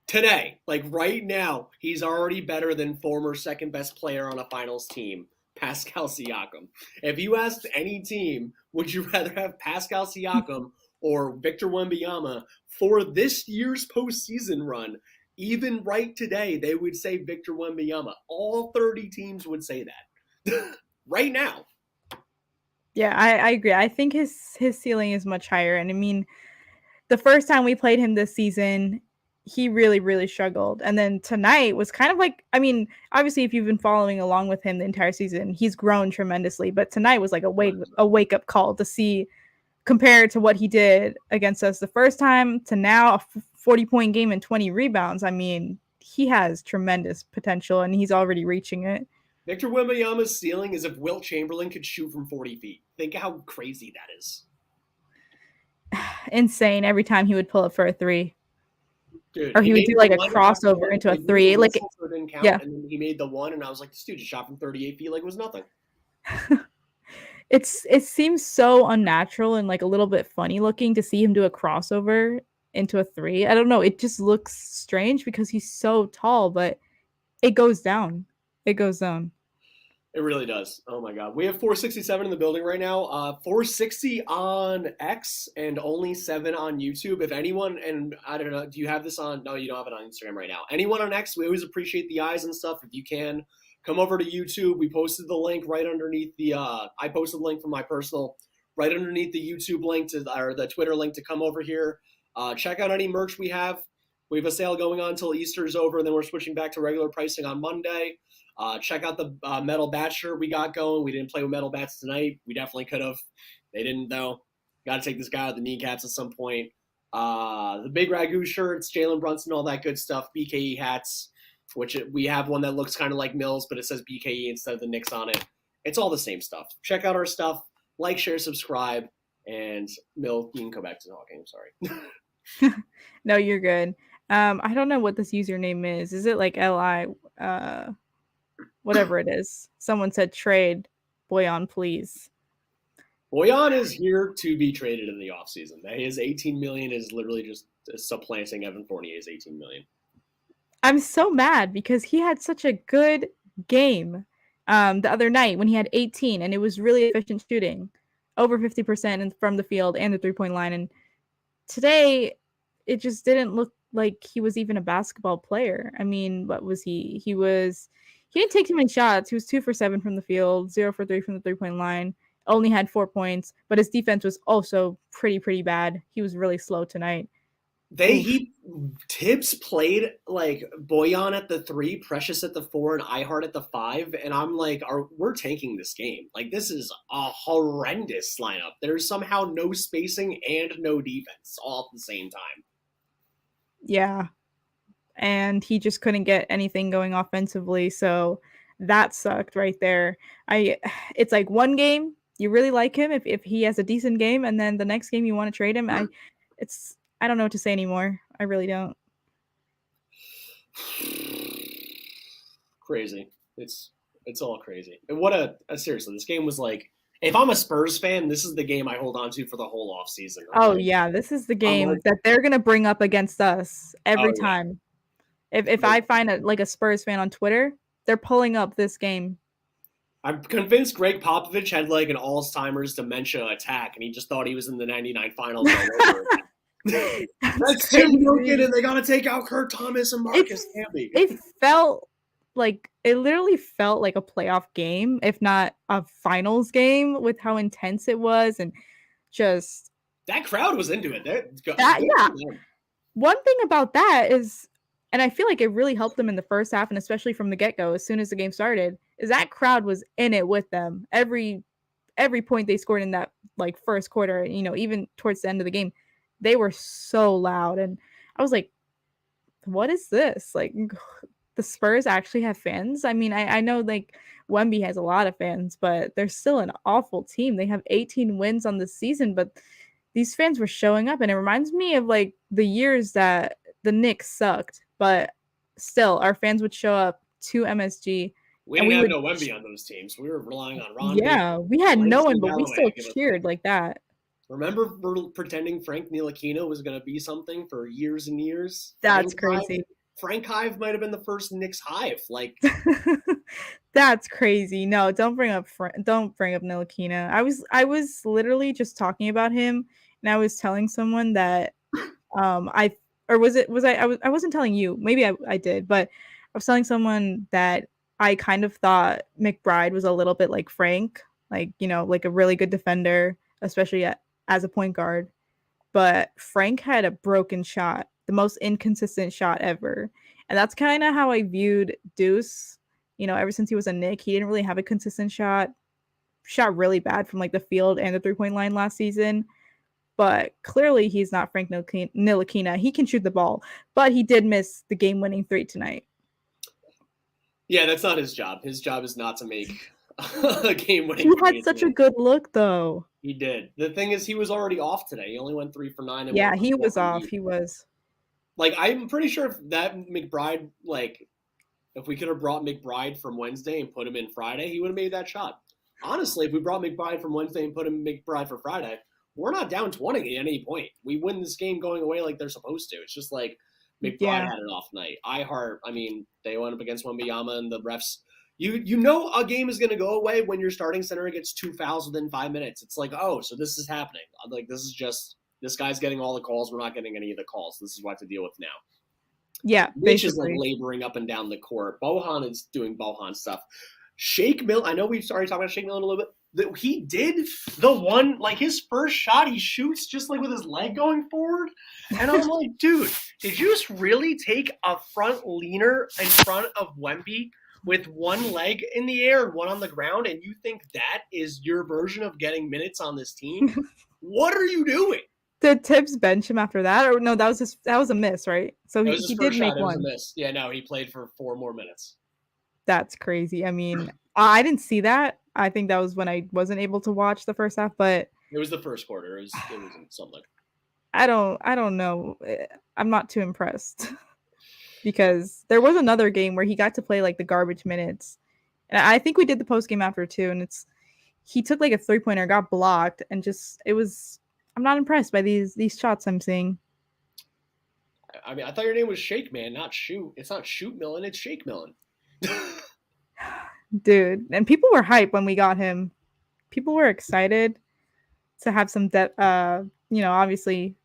Speaker 2: Today, like right now, he's already better than former second best player on a finals team, Pascal Siakam. If you asked any team, would you rather have Pascal Siakam or Victor Wembanyama for this year's postseason run, even right today, they would say Victor Wembanyama. All 30 teams would say that right now.
Speaker 1: Yeah, I agree. I think his ceiling is much higher. And I mean, the first time we played him this season, he really, really struggled. And then tonight was kind of like, I mean, obviously, if you've been following along with him the entire season, he's grown tremendously. But tonight was like a wake up call to see, compared to what he did against us the first time to now, a 40-point game and 20 rebounds. I mean, he has tremendous potential, and he's already reaching it.
Speaker 2: Victor Wembanyama's ceiling is if Wilt Chamberlain could shoot from 40 feet. Think how crazy that is.
Speaker 1: Insane every time he would pull up for a 3.
Speaker 2: Dude,
Speaker 1: or he would do like a crossover into a 3. Like,
Speaker 2: didn't count, yeah. And then he made the 1, and I was like, this dude just shot from 38 feet like it was nothing.
Speaker 1: It seems so unnatural and like a little bit funny looking to see him do a crossover into a 3. I don't know. It just looks strange because he's so tall, but it goes down. It goes down.
Speaker 2: It really does. Oh my God. We have 467 in the building right now. 460 on X and only 7 on YouTube. If anyone, and I don't know, do you have this on? No, you don't have it on Instagram right now. Anyone on X, we always appreciate the eyes and stuff. If you can, come over to YouTube. We posted the link right underneath the, I posted the link from my personal, right underneath the YouTube link or the Twitter link to come over here. Check out any merch we have. We have a sale going on until Easter's over, and then we're switching back to regular pricing on Monday. Check out the metal bat shirt we got going. We didn't play with metal bats tonight. We definitely could have. They didn't, though. Got to take this guy out of the kneecaps at some point. The big Ragu shirts, Jalen Brunson, all that good stuff. BKE hats, which we have one that looks kind of like Mills, but it says BKE instead of the Knicks on it. It's all the same stuff. Check out our stuff. Like, share, subscribe. And Mill, you can go back to talking. I'm sorry.
Speaker 1: No, you're good. I don't know what this username is. Is it like LI? Whatever it is. Someone said trade Boyan, please.
Speaker 2: Bojan is here to be traded in the offseason. His $18 million is literally just supplanting Evan Fournier's $18 million.
Speaker 1: I'm so mad because he had such a good game the other night when he had 18, and it was really efficient shooting, over 50% from the field and the 3-point line. And today, it just didn't look like he was even a basketball player. I mean, what was he? He didn't take too many shots. He was 2 for 7 from the field, 0 for 3 from the 3-point line. Only had 4 points, but his defense was also pretty bad. He was really slow tonight.
Speaker 2: Tibbs played like Bojan at the 3, Precious at the 4, and Hart at the 5, and I'm like, we're tanking this game. Like, this is a horrendous lineup. There's somehow no spacing and no defense all at the same time.
Speaker 1: Yeah, and he just couldn't get anything going offensively, so that sucked right there. It's like one game you really like him if he has a decent game, and then the next game you want to trade him. I don't know what to say anymore. I really don't.
Speaker 2: Crazy. It's all crazy. And what seriously, this game was like, if I'm a Spurs fan, this is the game I hold on to for the whole offseason.
Speaker 1: Oh, yeah. This is the game that they're going to bring up against us every time. If I find a Spurs fan on Twitter, they're pulling up this game.
Speaker 2: I'm convinced Greg Popovich had like an Alzheimer's dementia attack, and he just thought he was in the '99 finals all over again. That's Tim Duncan, and they got to take out Kurt Thomas and Marcus Camby.
Speaker 1: It literally felt like a playoff game, if not a finals game, with how intense it was, and just
Speaker 2: that crowd was into it.
Speaker 1: One thing about that is, and I feel like it really helped them in the first half, and especially from the get-go, as soon as the game started, is that crowd was in it with them. Every point they scored in that like first quarter, even towards the end of the game, they were so loud, and I was like, what is this? Like, the Spurs actually have fans? I mean, I know like Wemby has a lot of fans, but they're still an awful team. They have 18 wins on the season, but these fans were showing up, and it reminds me of like the years that the Knicks sucked, but still our fans would show up to MSG.
Speaker 2: We didn't have no Wemby on those teams. We were relying on Ron.
Speaker 1: Yeah, we had no one, but we still cheered like that.
Speaker 2: Remember pretending Frank Ntilikina was going to be something for years and years?
Speaker 1: That's crazy.
Speaker 2: Frank Hive might have been the first Knicks Hive. Like,
Speaker 1: that's crazy. No, don't bring up Ntilikina. I was literally just talking about him, and I was telling someone that I wasn't telling you. Maybe I did, but I was telling someone that I kind of thought McBride was a little bit like Frank, like like a really good defender, especially as a point guard. But Frank had a broken shot, the most inconsistent shot ever. And that's kind of how I viewed Deuce. Ever since he was a Knick, he didn't really have a consistent shot. Shot really bad from like the field and the 3-point line last season. But clearly he's not Frank Ntilikina. He can shoot the ball, but he did miss the game-winning 3 tonight.
Speaker 2: Yeah, that's not his job. His job is not to make a game-winning 3.
Speaker 1: He had such a good look, though.
Speaker 2: He did. The thing is, he was already off today. He only went 3 for 9. And
Speaker 1: yeah, he was off. He was.
Speaker 2: Like, I'm pretty sure if that McBride, like, if we could have brought McBride from Wednesday and put him in Friday, he would have made that shot. Honestly, if we brought McBride from Wednesday and put him McBride for Friday, we're not down 20 at any point. We win this game going away like they're supposed to. It's just like McBride had an off night. Hart, I mean, they went up against Wembanyama, and the refs. You know a game is going to go away when your starting center gets 2 fouls within 5 minutes. It's like, oh, so this is happening. Like, this is just, this guy's getting all the calls. We're not getting any of the calls. This is what I have to deal with now.
Speaker 1: Yeah,
Speaker 2: Mitch is like laboring up and down the court. Bojan is doing Bojan stuff. Shake Milton, I know we've already talked about Shake Milton a little bit. He did the one, like his first shot, he shoots just like with his leg going forward. And I'm like, dude, did you just really take a front leaner in front of Wemby with one leg in the air and one on the ground, and you think that is your version of getting minutes on this team? What are you doing?
Speaker 1: Did Tibbs bench him after that? Or no, that was a miss, right? So he did make one.
Speaker 2: It was a miss. Yeah, no, he played for 4 more minutes.
Speaker 1: That's crazy. I mean, I didn't see that. I think that was when I wasn't able to watch the first half, but
Speaker 2: it was the first quarter. It was something.
Speaker 1: I don't know. I'm not too impressed because there was another game where he got to play like the garbage minutes, and I think we did the post game after too. And he took like a 3-pointer, got blocked, and just it was. I'm not impressed by these shots I'm seeing.
Speaker 2: I mean, I thought your name was Shake Man, not Shoot. It's not Shoot Millen, it's Shake Millen.
Speaker 1: Dude, and people were hyped when we got him. People were excited to have some obviously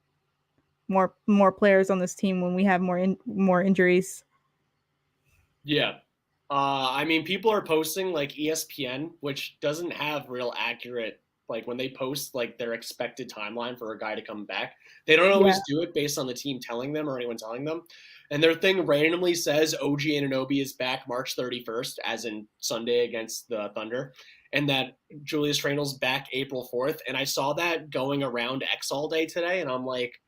Speaker 1: more players on this team when we have more injuries.
Speaker 2: Yeah. I mean, people are posting like ESPN, which doesn't have real accurate, like when they post like their expected timeline for a guy to come back, they don't
Speaker 1: Yeah.
Speaker 2: always do it based on the team telling them or anyone telling them. And their thing randomly says OG Anunoby is back March 31st, as in Sunday against the Thunder, and that Julius Randle's back April 4th. And I saw that going around X all day today, and I'm like,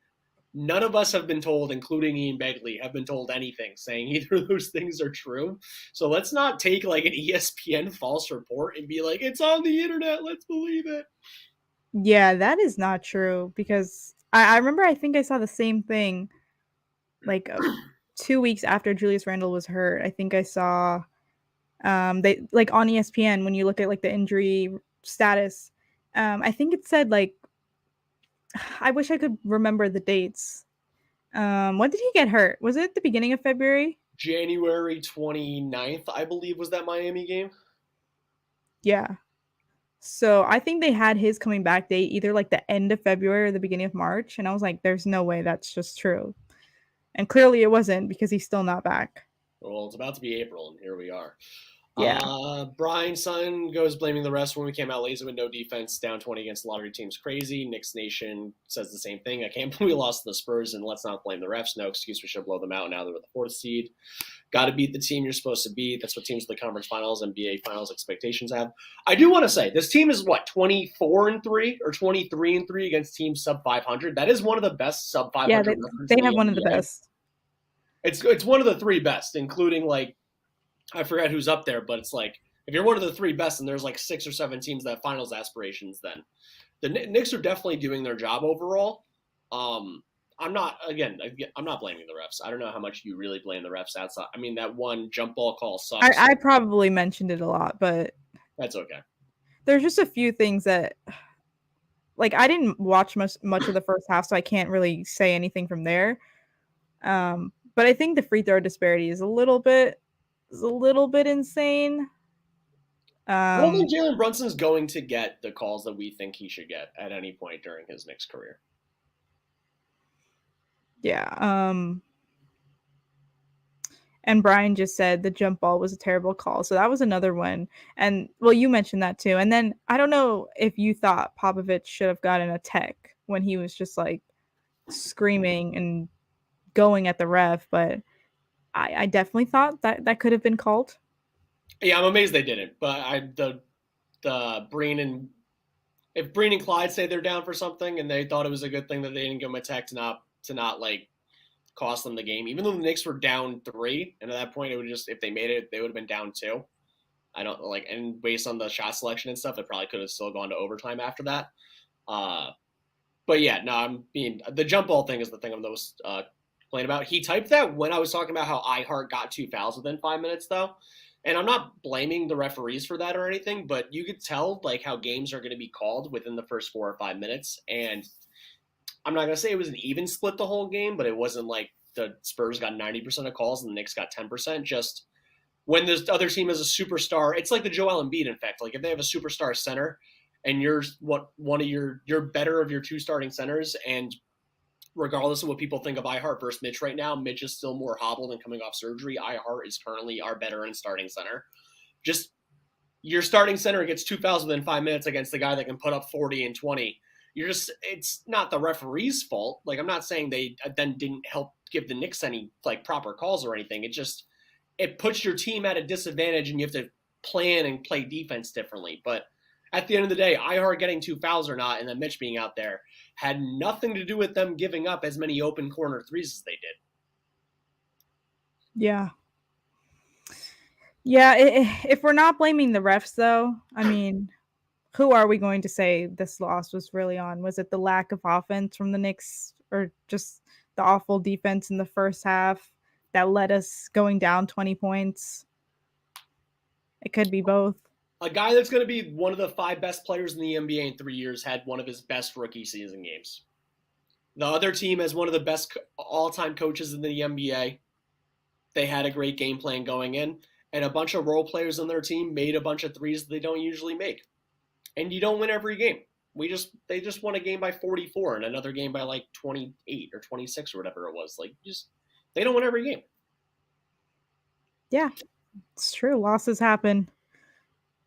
Speaker 2: none of us have been told, including Ian Begley, have been told anything saying either of those things are true. So let's not take like an ESPN false report and be like, it's on the internet, let's believe it.
Speaker 1: Yeah, that is not true because I remember I think I saw the same thing like 2 weeks after Julius Randle was hurt. I think I saw they like on ESPN when you look at like the injury status. I think it said like I wish I could remember the dates. When did he get hurt? Was it the beginning of February?
Speaker 2: January 29th, I believe, was that Miami game.
Speaker 1: Yeah. So I think they had his coming back date either like the end of February or the beginning of March. And I was like, there's no way that's just true. And clearly it wasn't because he's still not back.
Speaker 2: Well, it's about to be April, and here we are.
Speaker 1: Yeah.
Speaker 2: Brian Sun goes blaming the rest when we came out lazy with no defense, down 20 against the lottery team's crazy. Knicks Nation says the same thing. I can't believe we lost to the Spurs, and let's not blame the refs. No excuse, we should blow them out now they're with the fourth seed. Got to beat the team you're supposed to beat. That's what teams in the conference finals, NBA finals expectations have. I do want to say this team is what 24-3 or 23-3 against teams sub 500. That is one of the best sub 500.
Speaker 1: Yeah, they have one of the
Speaker 2: NBA.
Speaker 1: best.
Speaker 2: It's one of the three best, including like I forget who's up there, but it's like if you're one of the three best and there's like 6 or 7 teams that have finals aspirations, then the Knicks are definitely doing their job overall. I'm not blaming the refs. I don't know how much you really blame the refs outside. I mean, that one jump ball call sucks.
Speaker 1: I probably mentioned it a lot, but
Speaker 2: that's okay.
Speaker 1: There's just a few things that like I didn't watch much of the first half, so I can't really say anything from there. But I think the free throw disparity is a little bit insane.
Speaker 2: I don't think Jalen Brunson's going to get the calls that we think he should get at any point during his Knicks career.
Speaker 1: Yeah. And Brian just said the jump ball was a terrible call. So that was another one. And well, you mentioned that too. And then I don't know if you thought Popovich should have gotten a tech when he was just like screaming and going at the ref, but I definitely thought that could have been called.
Speaker 2: Yeah, I'm amazed they didn't. But the Breen and if Breen and Clyde say they're down for something and they thought it was a good thing that they didn't give him a tech to not like cost them the game, even though the Knicks were down 3, and at that point it would just if they made it, they would have been down 2. I don't like, and based on the shot selection and stuff, it probably could have still gone to overtime after that. But yeah, no, I'm being the jump ball thing is the thing I'm most complain about. He typed that when I was talking about how Hart got 2 fouls within 5 minutes, though. And I'm not blaming the referees for that or anything, but you could tell like how games are going to be called within the first 4 or 5 minutes. And I'm not going to say it was an even split the whole game, but it wasn't like the Spurs got 90% of calls and the Knicks got 10%. Just when the other team is a superstar, it's like the Joel Embiid effect. Like if they have a superstar center and you're you're better of your 2 starting centers, and regardless of what people think of Hart versus Mitch right now, Mitch is still more hobbled and coming off surgery. Hart is currently our veteran starting center. Just your starting center gets 2 fouls within 5 minutes against the guy that can put up 40 and 20. It's not the referee's fault. Like I'm not saying they then didn't help give the Knicks any like proper calls or anything. It puts your team at a disadvantage and you have to plan and play defense differently. But at the end of the day, Hart getting 2 fouls or not and then Mitch being out there had nothing to do with them giving up as many open corner threes as they did.
Speaker 1: Yeah. Yeah, if we're not blaming the refs, though, I mean, who are we going to say this loss was really on? Was it the lack of offense from the Knicks or just the awful defense in the first half that led us going down 20 points? It could be both.
Speaker 2: A guy that's going to be one of the 5 best players in the NBA in 3 years had one of his best rookie season games. The other team has one of the best all-time coaches in the NBA. They had a great game plan going in, and a bunch of role players on their team made a bunch of threes that they don't usually make. And you don't win every game. They just won a game by 44 and another game by like 28 or 26 or whatever it was. They don't win every game.
Speaker 1: Yeah, it's true. Losses happen.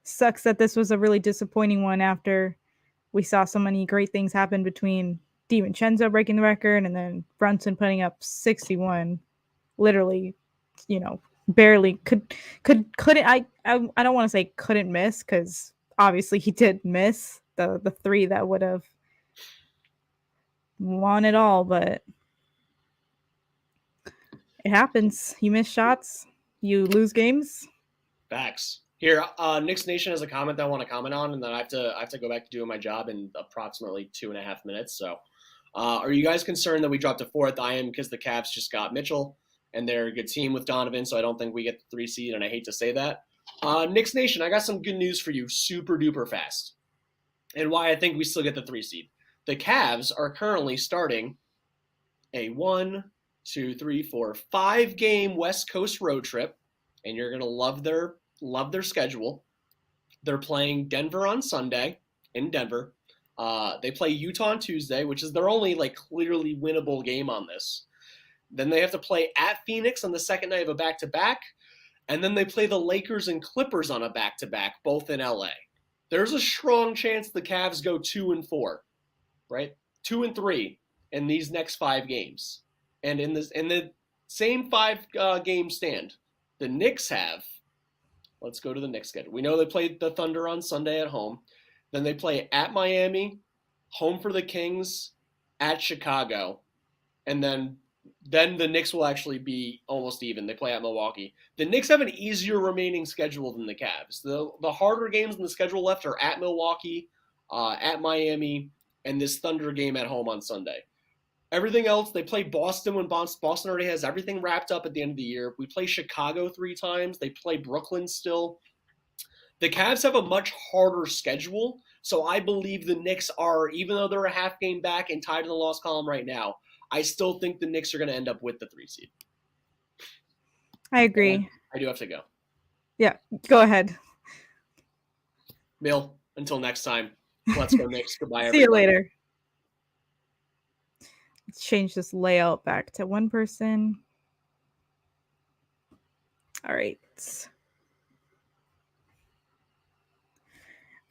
Speaker 1: Sucks that this was a really disappointing one after we saw so many great things happen between DiVincenzo breaking the record and then Brunson putting up 61. Literally, barely couldn't I don't want to say couldn't miss, because obviously he did miss the 3 that would have won it all, but it happens. You miss shots, you lose games.
Speaker 2: Facts. Here, Knicks Nation has a comment that I want to comment on, and then I have to go back to doing my job in approximately 2.5 minutes. So, are you guys concerned that we dropped to 4th? I am, because the Cavs just got Mitchell, and they're a good team with Donovan, so I don't think we get the 3 seed, and I hate to say that. Knicks Nation, I got some good news for you super duper fast, and why I think we still get the 3 seed. The Cavs are currently starting a 5-game West Coast road trip, and you're gonna love their schedule. They're playing Denver on Sunday in Denver. They play Utah on Tuesday, which is their only clearly winnable game on this. Then they have to play at Phoenix on the second night of a back-to-back, and then they play the Lakers and Clippers on a back-to-back, both in LA. There's a strong chance the Cavs go 2-4, right? 2-3 in these next 5 games. And in the same 5 game stand, the Knicks have, let's go to the Knicks schedule. We know they played the Thunder on Sunday at home. Then they play at Miami, home for the Kings, at Chicago. And then the Knicks will actually be almost even. They play at Milwaukee. The Knicks have an easier remaining schedule than the Cavs. The harder games in the schedule left are at Milwaukee, at Miami, and this Thunder game at home on Sunday. Everything else, they play Boston when Boston already has everything wrapped up at the end of the year. We play Chicago 3 times. They play Brooklyn still. The Cavs have a much harder schedule, so I believe the Knicks are, even though they're a half game back and tied in the loss column right now, I still think the Knicks are going to end up with the 3 seed.
Speaker 1: I agree.
Speaker 2: I do have to go.
Speaker 1: Yeah, go ahead.
Speaker 2: Mill, until next time, let's go Knicks. Goodbye, everybody.
Speaker 1: See you later. Let's change this layout back to one person. All right.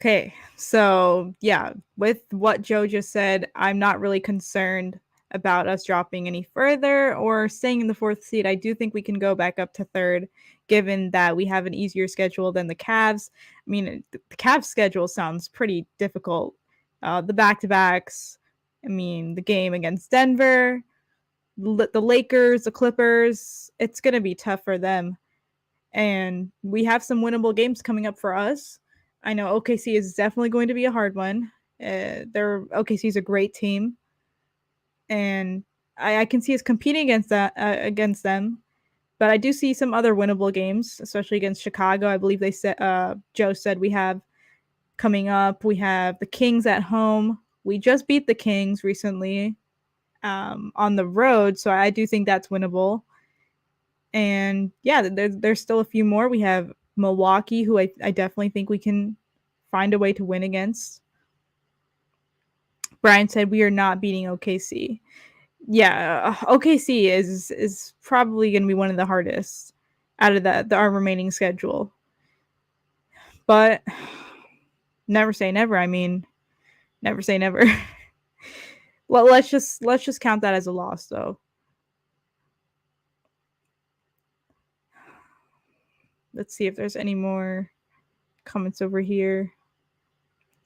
Speaker 1: Okay, so yeah, with what Joe just said, I'm not really concerned about us dropping any further or staying in the 4th seed. I do think we can go back up to 3rd, given that we have an easier schedule than the Cavs. I mean, the Cavs schedule sounds pretty difficult. The back-to-backs, I mean, the game against Denver, the Lakers, the Clippers, it's going to be tough for them. And we have some winnable games coming up for us. I know OKC is definitely going to be a hard one. OKC is a great team, and I can see us competing against them. But I do see some other winnable games, especially against Chicago. I believe they said Joe said we have coming up. We have the Kings at home. We just beat the Kings recently on the road, so I do think that's winnable. And yeah, there's still a few more. We have Milwaukee, who I definitely think we can find a way to win against. Brian said we are not beating OKC. Yeah, OKC is probably going to be one of the hardest out of our remaining schedule. But never say never. I mean, never say never. Well, let's just count that as a loss, though. Let's see if there's any more comments over here.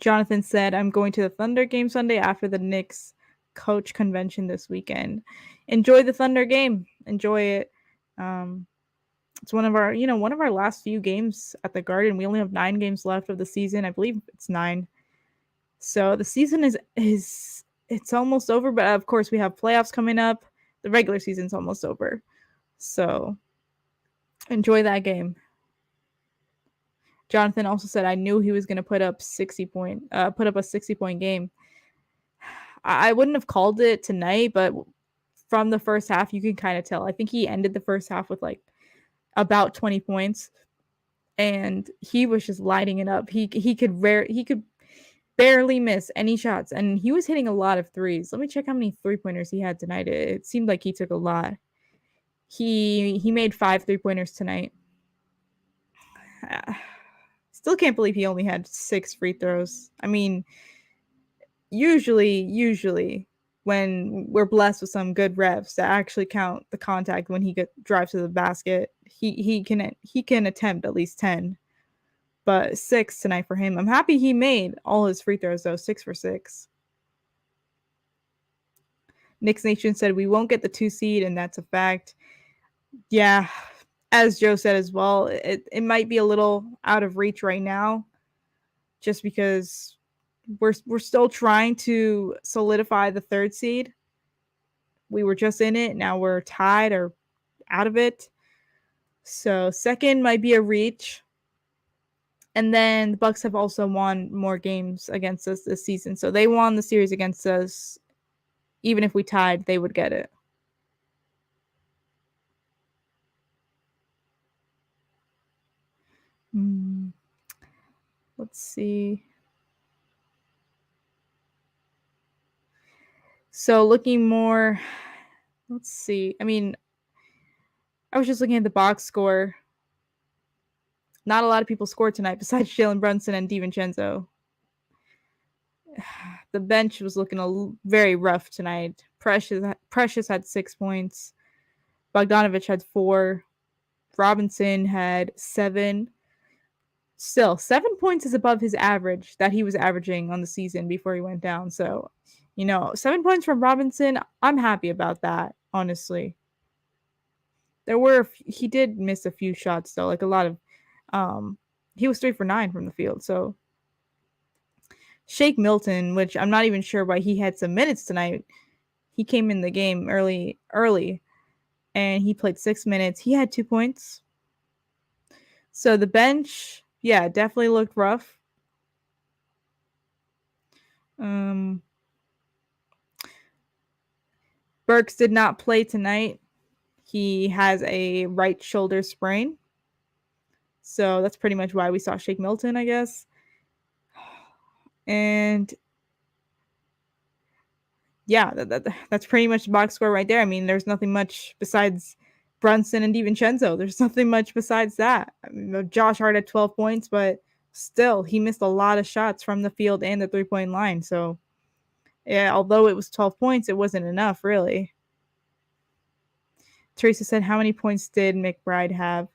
Speaker 1: Jonathan said, I'm going to the Thunder game Sunday after the Knicks coach convention this weekend. Enjoy the Thunder game. Enjoy it. It's one of our last few games at the Garden. We only have 9 games left of the season. I believe it's 9. So the season is it's almost over, but of course we have playoffs coming up. The regular season's almost over. So enjoy that game. Jonathan also said, I knew he was going to put up a 60-point game. I wouldn't have called it tonight, but from the first half, you can kind of tell. I think he ended the first half with like about 20 points, and he was just lighting it up. He could barely miss any shots, and he was hitting a lot of threes. Let me check how many 3-pointers he had tonight. It seemed like he took a lot. He made 5 3-pointers tonight. Still can't believe he only had 6 free throws. I mean, usually when we're blessed with some good refs that actually count the contact when he drives to the basket, he can attempt at least 10. But 6 tonight for him. I'm happy he made all his free throws though, 6 for 6. Knicks Nation said we won't get the 2 seed, and that's a fact. Yeah, as Joe said as well, it might be a little out of reach right now, just because we're still trying to solidify the 3rd seed. We were just in it, now we're tied or out of it. So 2nd might be a reach. And then the Bucks have also won more games against us this season. So they won the series against us. Even if we tied, they would get it. Let's see. So looking more, let's see. I mean, I was just looking at the box score. Not a lot of people scored tonight besides Jalen Brunson and DiVincenzo. The bench was looking very rough tonight. Precious had 6 points. Bogdanovich had 4. Robinson had 7. Still, 7 points is above his average that he was averaging on the season before he went down. So, 7 points from Robinson, I'm happy about that, honestly. He did miss a few shots though, like a lot of, he was 3 for 9 from the field. So Shake Milton, which I'm not even sure why he had some minutes tonight. He came in the game early, and he played 6 minutes. He had 2 points. So the bench, yeah, definitely looked rough. Burks did not play tonight. He has a right shoulder sprain. So that's pretty much why we saw Shake Milton, I guess. And yeah, that's pretty much the box score right there. I mean, there's nothing much besides Brunson and DiVincenzo. There's nothing much besides that. I mean, Josh Hart had 12 points, but still, he missed a lot of shots from the field and the 3-point line. So, yeah, although it was 12 points, it wasn't enough, really. Teresa said, how many points did McBride have?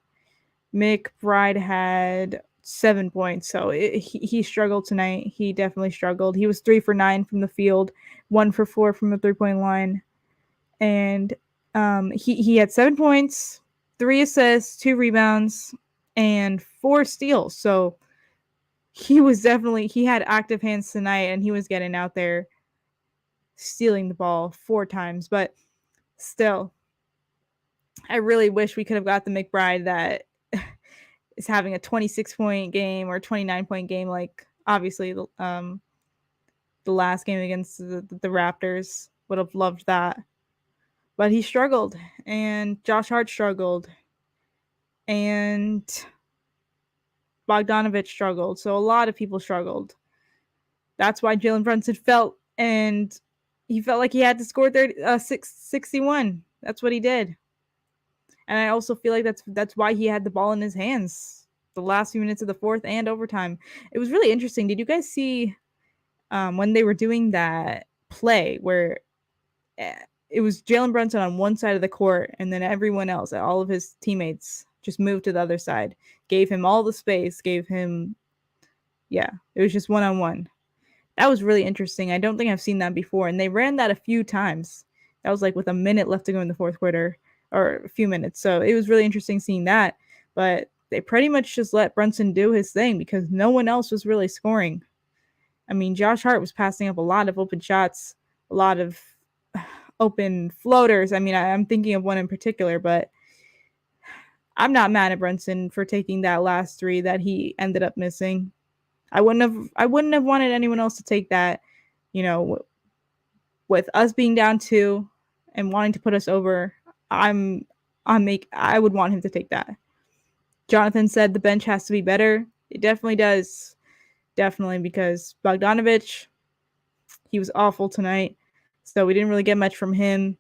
Speaker 1: McBride had 7 points, so he struggled tonight. He definitely struggled. He was 3 for 9 from the field, 1 for 4 from the 3-point line, and he had 7 points, 3 assists, 2 rebounds, and 4 steals. So he had active hands tonight, and he was getting out there stealing the ball 4 times. But still, I really wish we could have got the McBride that is having a 26-point game or 29-point game, like obviously the last game against the Raptors. Would have loved that. But he struggled, and Josh Hart struggled, and Bogdanovich struggled. So a lot of people struggled. That's why Jalen Brunson felt like he had to score 61. That's what he did. And I also feel like that's why he had the ball in his hands the last few minutes of the 4th and overtime. It was really interesting. Did you guys see when they were doing that play where it was Jalen Brunson on one side of the court and then everyone else, all of his teammates, just moved to the other side, gave him all the space, it was just one-on-one. That was really interesting. I don't think I've seen that before, and they ran that a few times. That was like with a minute left to go in the 4th quarter, or a few minutes. So it was really interesting seeing that. But they pretty much just let Brunson do his thing because no one else was really scoring. I mean, Josh Hart was passing up a lot of open shots, a lot of open floaters. I mean, I'm thinking of one in particular, but I'm not mad at Brunson for taking that last three that he ended up missing. I wouldn't have wanted anyone else to take that, you know, with us being down 2 and wanting to put us over. I would want him to take that. Jonathan said the bench has to be better. It definitely does. Definitely, because Bogdanovic, he was awful tonight. So we didn't really get much from him.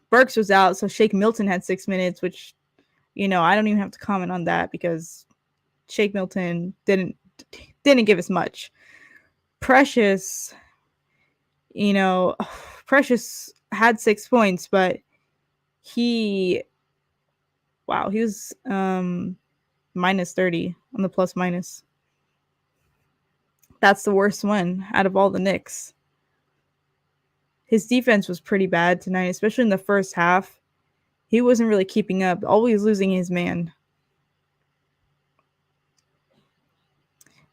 Speaker 1: Burks was out, so Shake Milton had 6 minutes, which, I don't even have to comment on that because Shake Milton didn't give us much. Precious, Precious had 6 points, but he was minus 30 on the plus minus. That's the worst one out of all the Knicks. His defense was pretty bad tonight, especially in the first half. He wasn't really keeping up, always losing his man.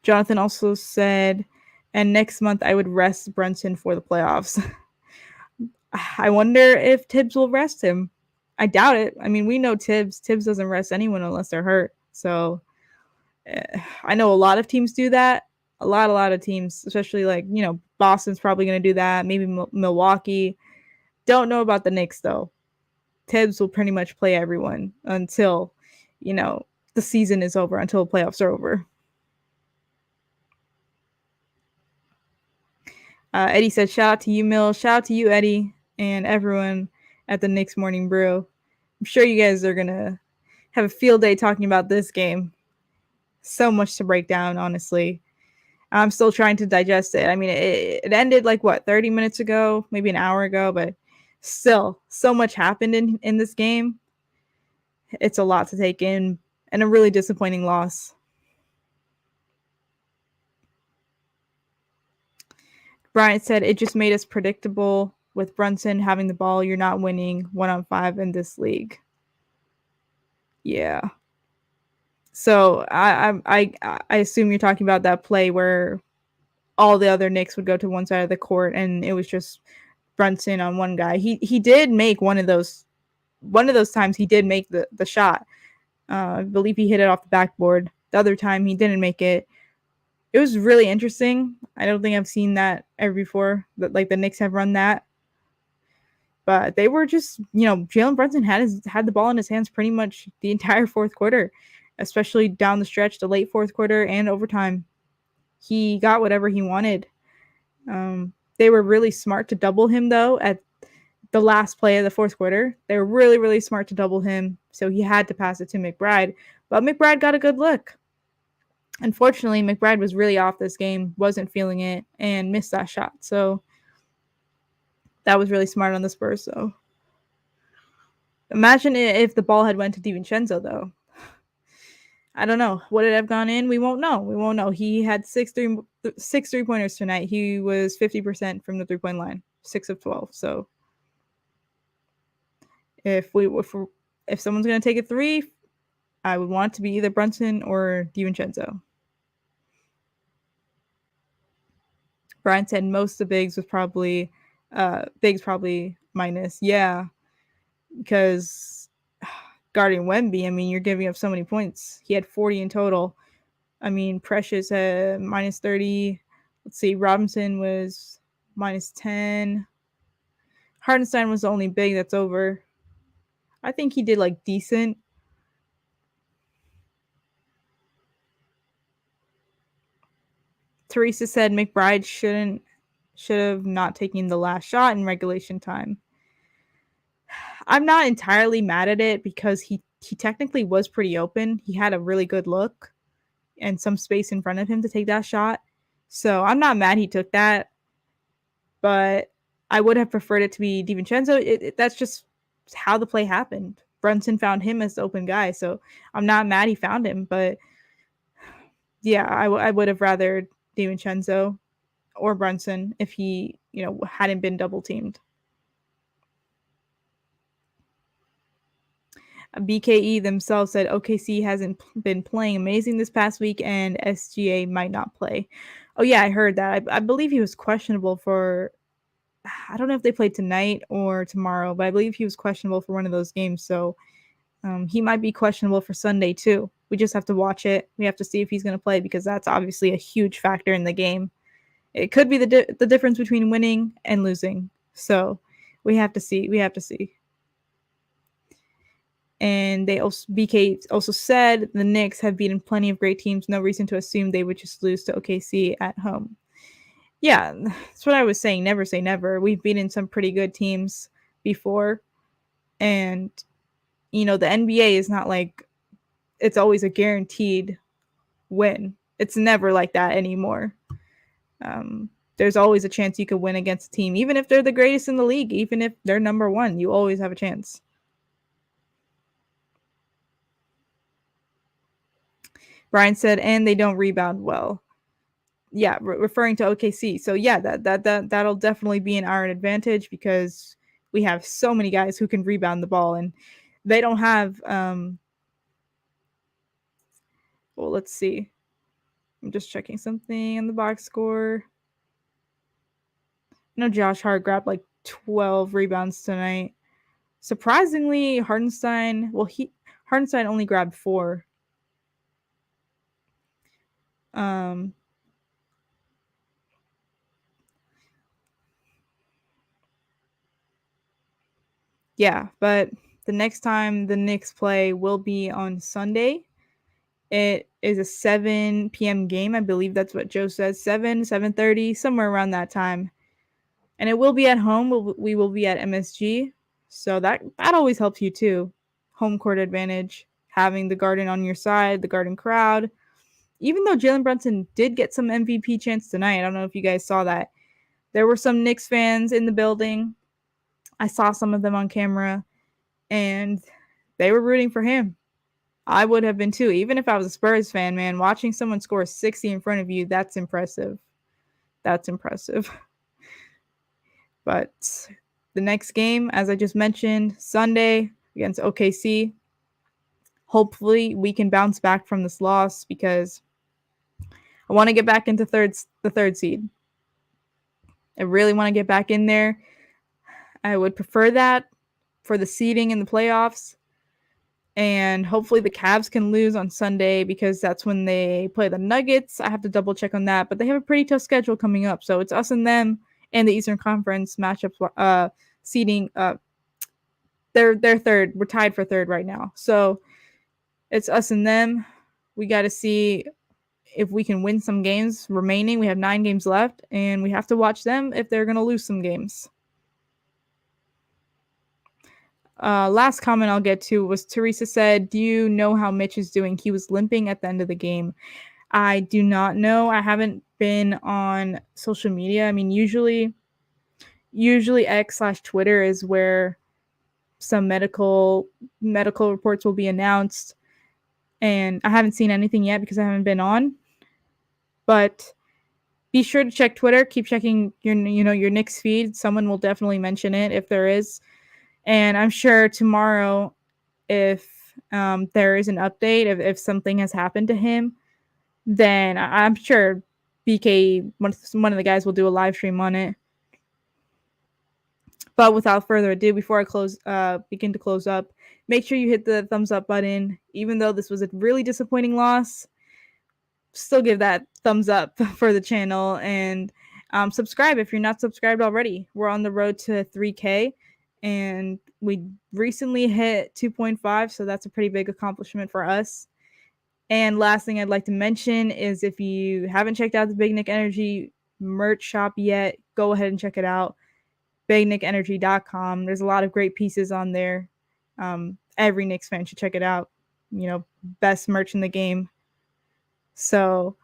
Speaker 1: Jonathan also said, and next month I would rest Brunson for the playoffs. I wonder if Tibbs will rest him. I doubt it. I mean, we know Tibbs. Tibbs doesn't rest anyone unless they're hurt. So I know a lot of teams do that. A lot of teams, especially Boston's probably going to do that. Maybe Milwaukee. Don't know about the Knicks, though. Tibbs will pretty much play everyone until, the season is over, until the playoffs are over. Eddie said, shout out to you, Mill. Shout out to you, Eddie, and everyone at the Knicks Morning Brew. I'm sure you guys are going to have a field day talking about this game. So much to break down, honestly. I'm still trying to digest it. I mean, it ended 30 minutes ago, maybe an hour ago, but still, so much happened in this game. It's a lot to take in, and a really disappointing loss. Bryant said, it just made us predictable. With Brunson having the ball, you're not winning 1-on-5 in this league. Yeah. So I assume you're talking about that play where all the other Knicks would go to one side of the court and it was just Brunson on one guy. He did make one of those times he did make the shot. I believe he hit it off the backboard. The other time he didn't make it. It was really interesting. I don't think I've seen that ever before. That the Knicks have run that. But they were just, Jalen Brunson had the ball in his hands pretty much the entire fourth quarter, especially down the stretch, the late fourth quarter and overtime. He got whatever he wanted. They were really smart to double him, though, at the last play of the fourth quarter. They were really, really smart to double him, so he had to pass it to McBride. But McBride got a good look. Unfortunately, McBride was really off this game, wasn't feeling it, and missed that shot. So that was really smart on the Spurs, though. Imagine if the ball had went to DiVincenzo, though. I don't know. Would it have gone in? We won't know. He had 6 3-pointers tonight. He was 50% from the 3-point line, 6 of 12. So if someone's going to take a 3, I would want it to be either Brunson or DiVincenzo. Brian said most of the bigs was probably minus. Yeah, because guarding Wemby, I mean, you're giving up so many points. He had 40 in total. I mean, Precious had minus 30. Let's see, Robinson was minus 10. Hartenstein was the only big that's over. I think he did decent. Teresa said McBride should have not taken the last shot in regulation time. I'm not entirely mad at it because he technically was pretty open. He had a really good look and some space in front of him to take that shot. So I'm not mad he took that. But I would have preferred it to be DiVincenzo. That's just how the play happened. Brunson found him as the open guy. So I'm not mad he found him. But yeah, I would have rather DiVincenzo or Brunson if he, hadn't been double teamed. BKE themselves said OKC hasn't been playing amazing this past week and SGA might not play. Oh, yeah, I heard that. I believe he was questionable for, I don't know if they played tonight or tomorrow, but I believe he was questionable for one of those games. So He might be questionable for Sunday too. We just have to watch it. We have to see if he's going to play because that's obviously a huge factor in the game. It could be the difference between winning and losing. So we have to see. We have to see. And BK also said the Knicks have beaten plenty of great teams. No reason to assume they would just lose to OKC at home. Yeah, that's what I was saying. Never say never. We've beaten some pretty good teams before. And, the NBA is not like it's always a guaranteed win. It's never like that anymore. There's always a chance you could win against a team, even if they're the greatest in the league, even if they're number one, you always have a chance. Brian said, and they don't rebound well. Yeah, referring to OKC. So yeah, that'll definitely be in our advantage because we have so many guys who can rebound the ball, and they don't have. Well, let's see. I'm just checking something on the box score. I know Josh Hart grabbed like 12 rebounds tonight. Surprisingly, Hartenstein only grabbed 4. Yeah, but the next time the Knicks play will be on Sunday. It is a 7 p.m. game. I believe that's what Joe says. 7:30, somewhere around that time. And it will be at home. We will be at MSG. So that always helps you too. Home court advantage, having the Garden on your side, the Garden crowd. Even though Jalen Brunson did get some MVP chance tonight, I don't know if you guys saw that. There were some Knicks fans in the building. I saw some of them on camera, and they were rooting for him. I would have been too. Even if I was a Spurs fan, man, watching someone score 60 in front of you, that's impressive. That's impressive. But the next game, as I just mentioned, Sunday against OKC. Hopefully we can bounce back from this loss because I want to get back into the third seed. I really want to get back in there. I would prefer that for the seeding in the playoffs. And hopefully the Cavs can lose on Sunday because that's when they play the Nuggets. I have to double check on that, but they have a pretty tough schedule coming up. So it's us and them and the Eastern Conference matchup seeding. They're third. We're tied for third right now. So it's us and them. We got to see if we can win some games remaining. We have 9 games left, and we have to watch them if they're going to lose some games. Last comment I'll get to was Teresa said, do you know how Mitch is doing? He was limping at the end of the game. I do not know. I haven't been on social media. I mean, usually X/Twitter is where some medical reports will be announced. And I haven't seen anything yet because I haven't been on. But be sure to check Twitter. Keep checking your Knicks feed. Someone will definitely mention it if there is. And I'm sure tomorrow, if there is an update, if something has happened to him, then I'm sure BK, one of the guys, will do a live stream on it. But without further ado, before I begin to close up, make sure you hit the thumbs up button. Even though this was a really disappointing loss, still give that thumbs up for the channel and subscribe if you're not subscribed already. We're on the road to 3K. And we recently hit 2.5, so that's a pretty big accomplishment for us. And last thing I'd like to mention is if you haven't checked out the Big Nick Energy merch shop yet, go ahead and check it out. BigNickEnergy.com. There's a lot of great pieces on there. Every Knicks fan should check it out. Best merch in the game. So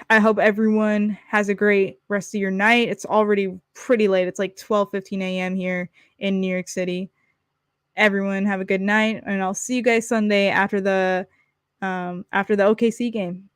Speaker 1: I hope everyone has a great rest of your night. It's already pretty late. It's like 12:15 a.m. here in New York City. Everyone have a good night, and I'll see you guys Sunday after the OKC game.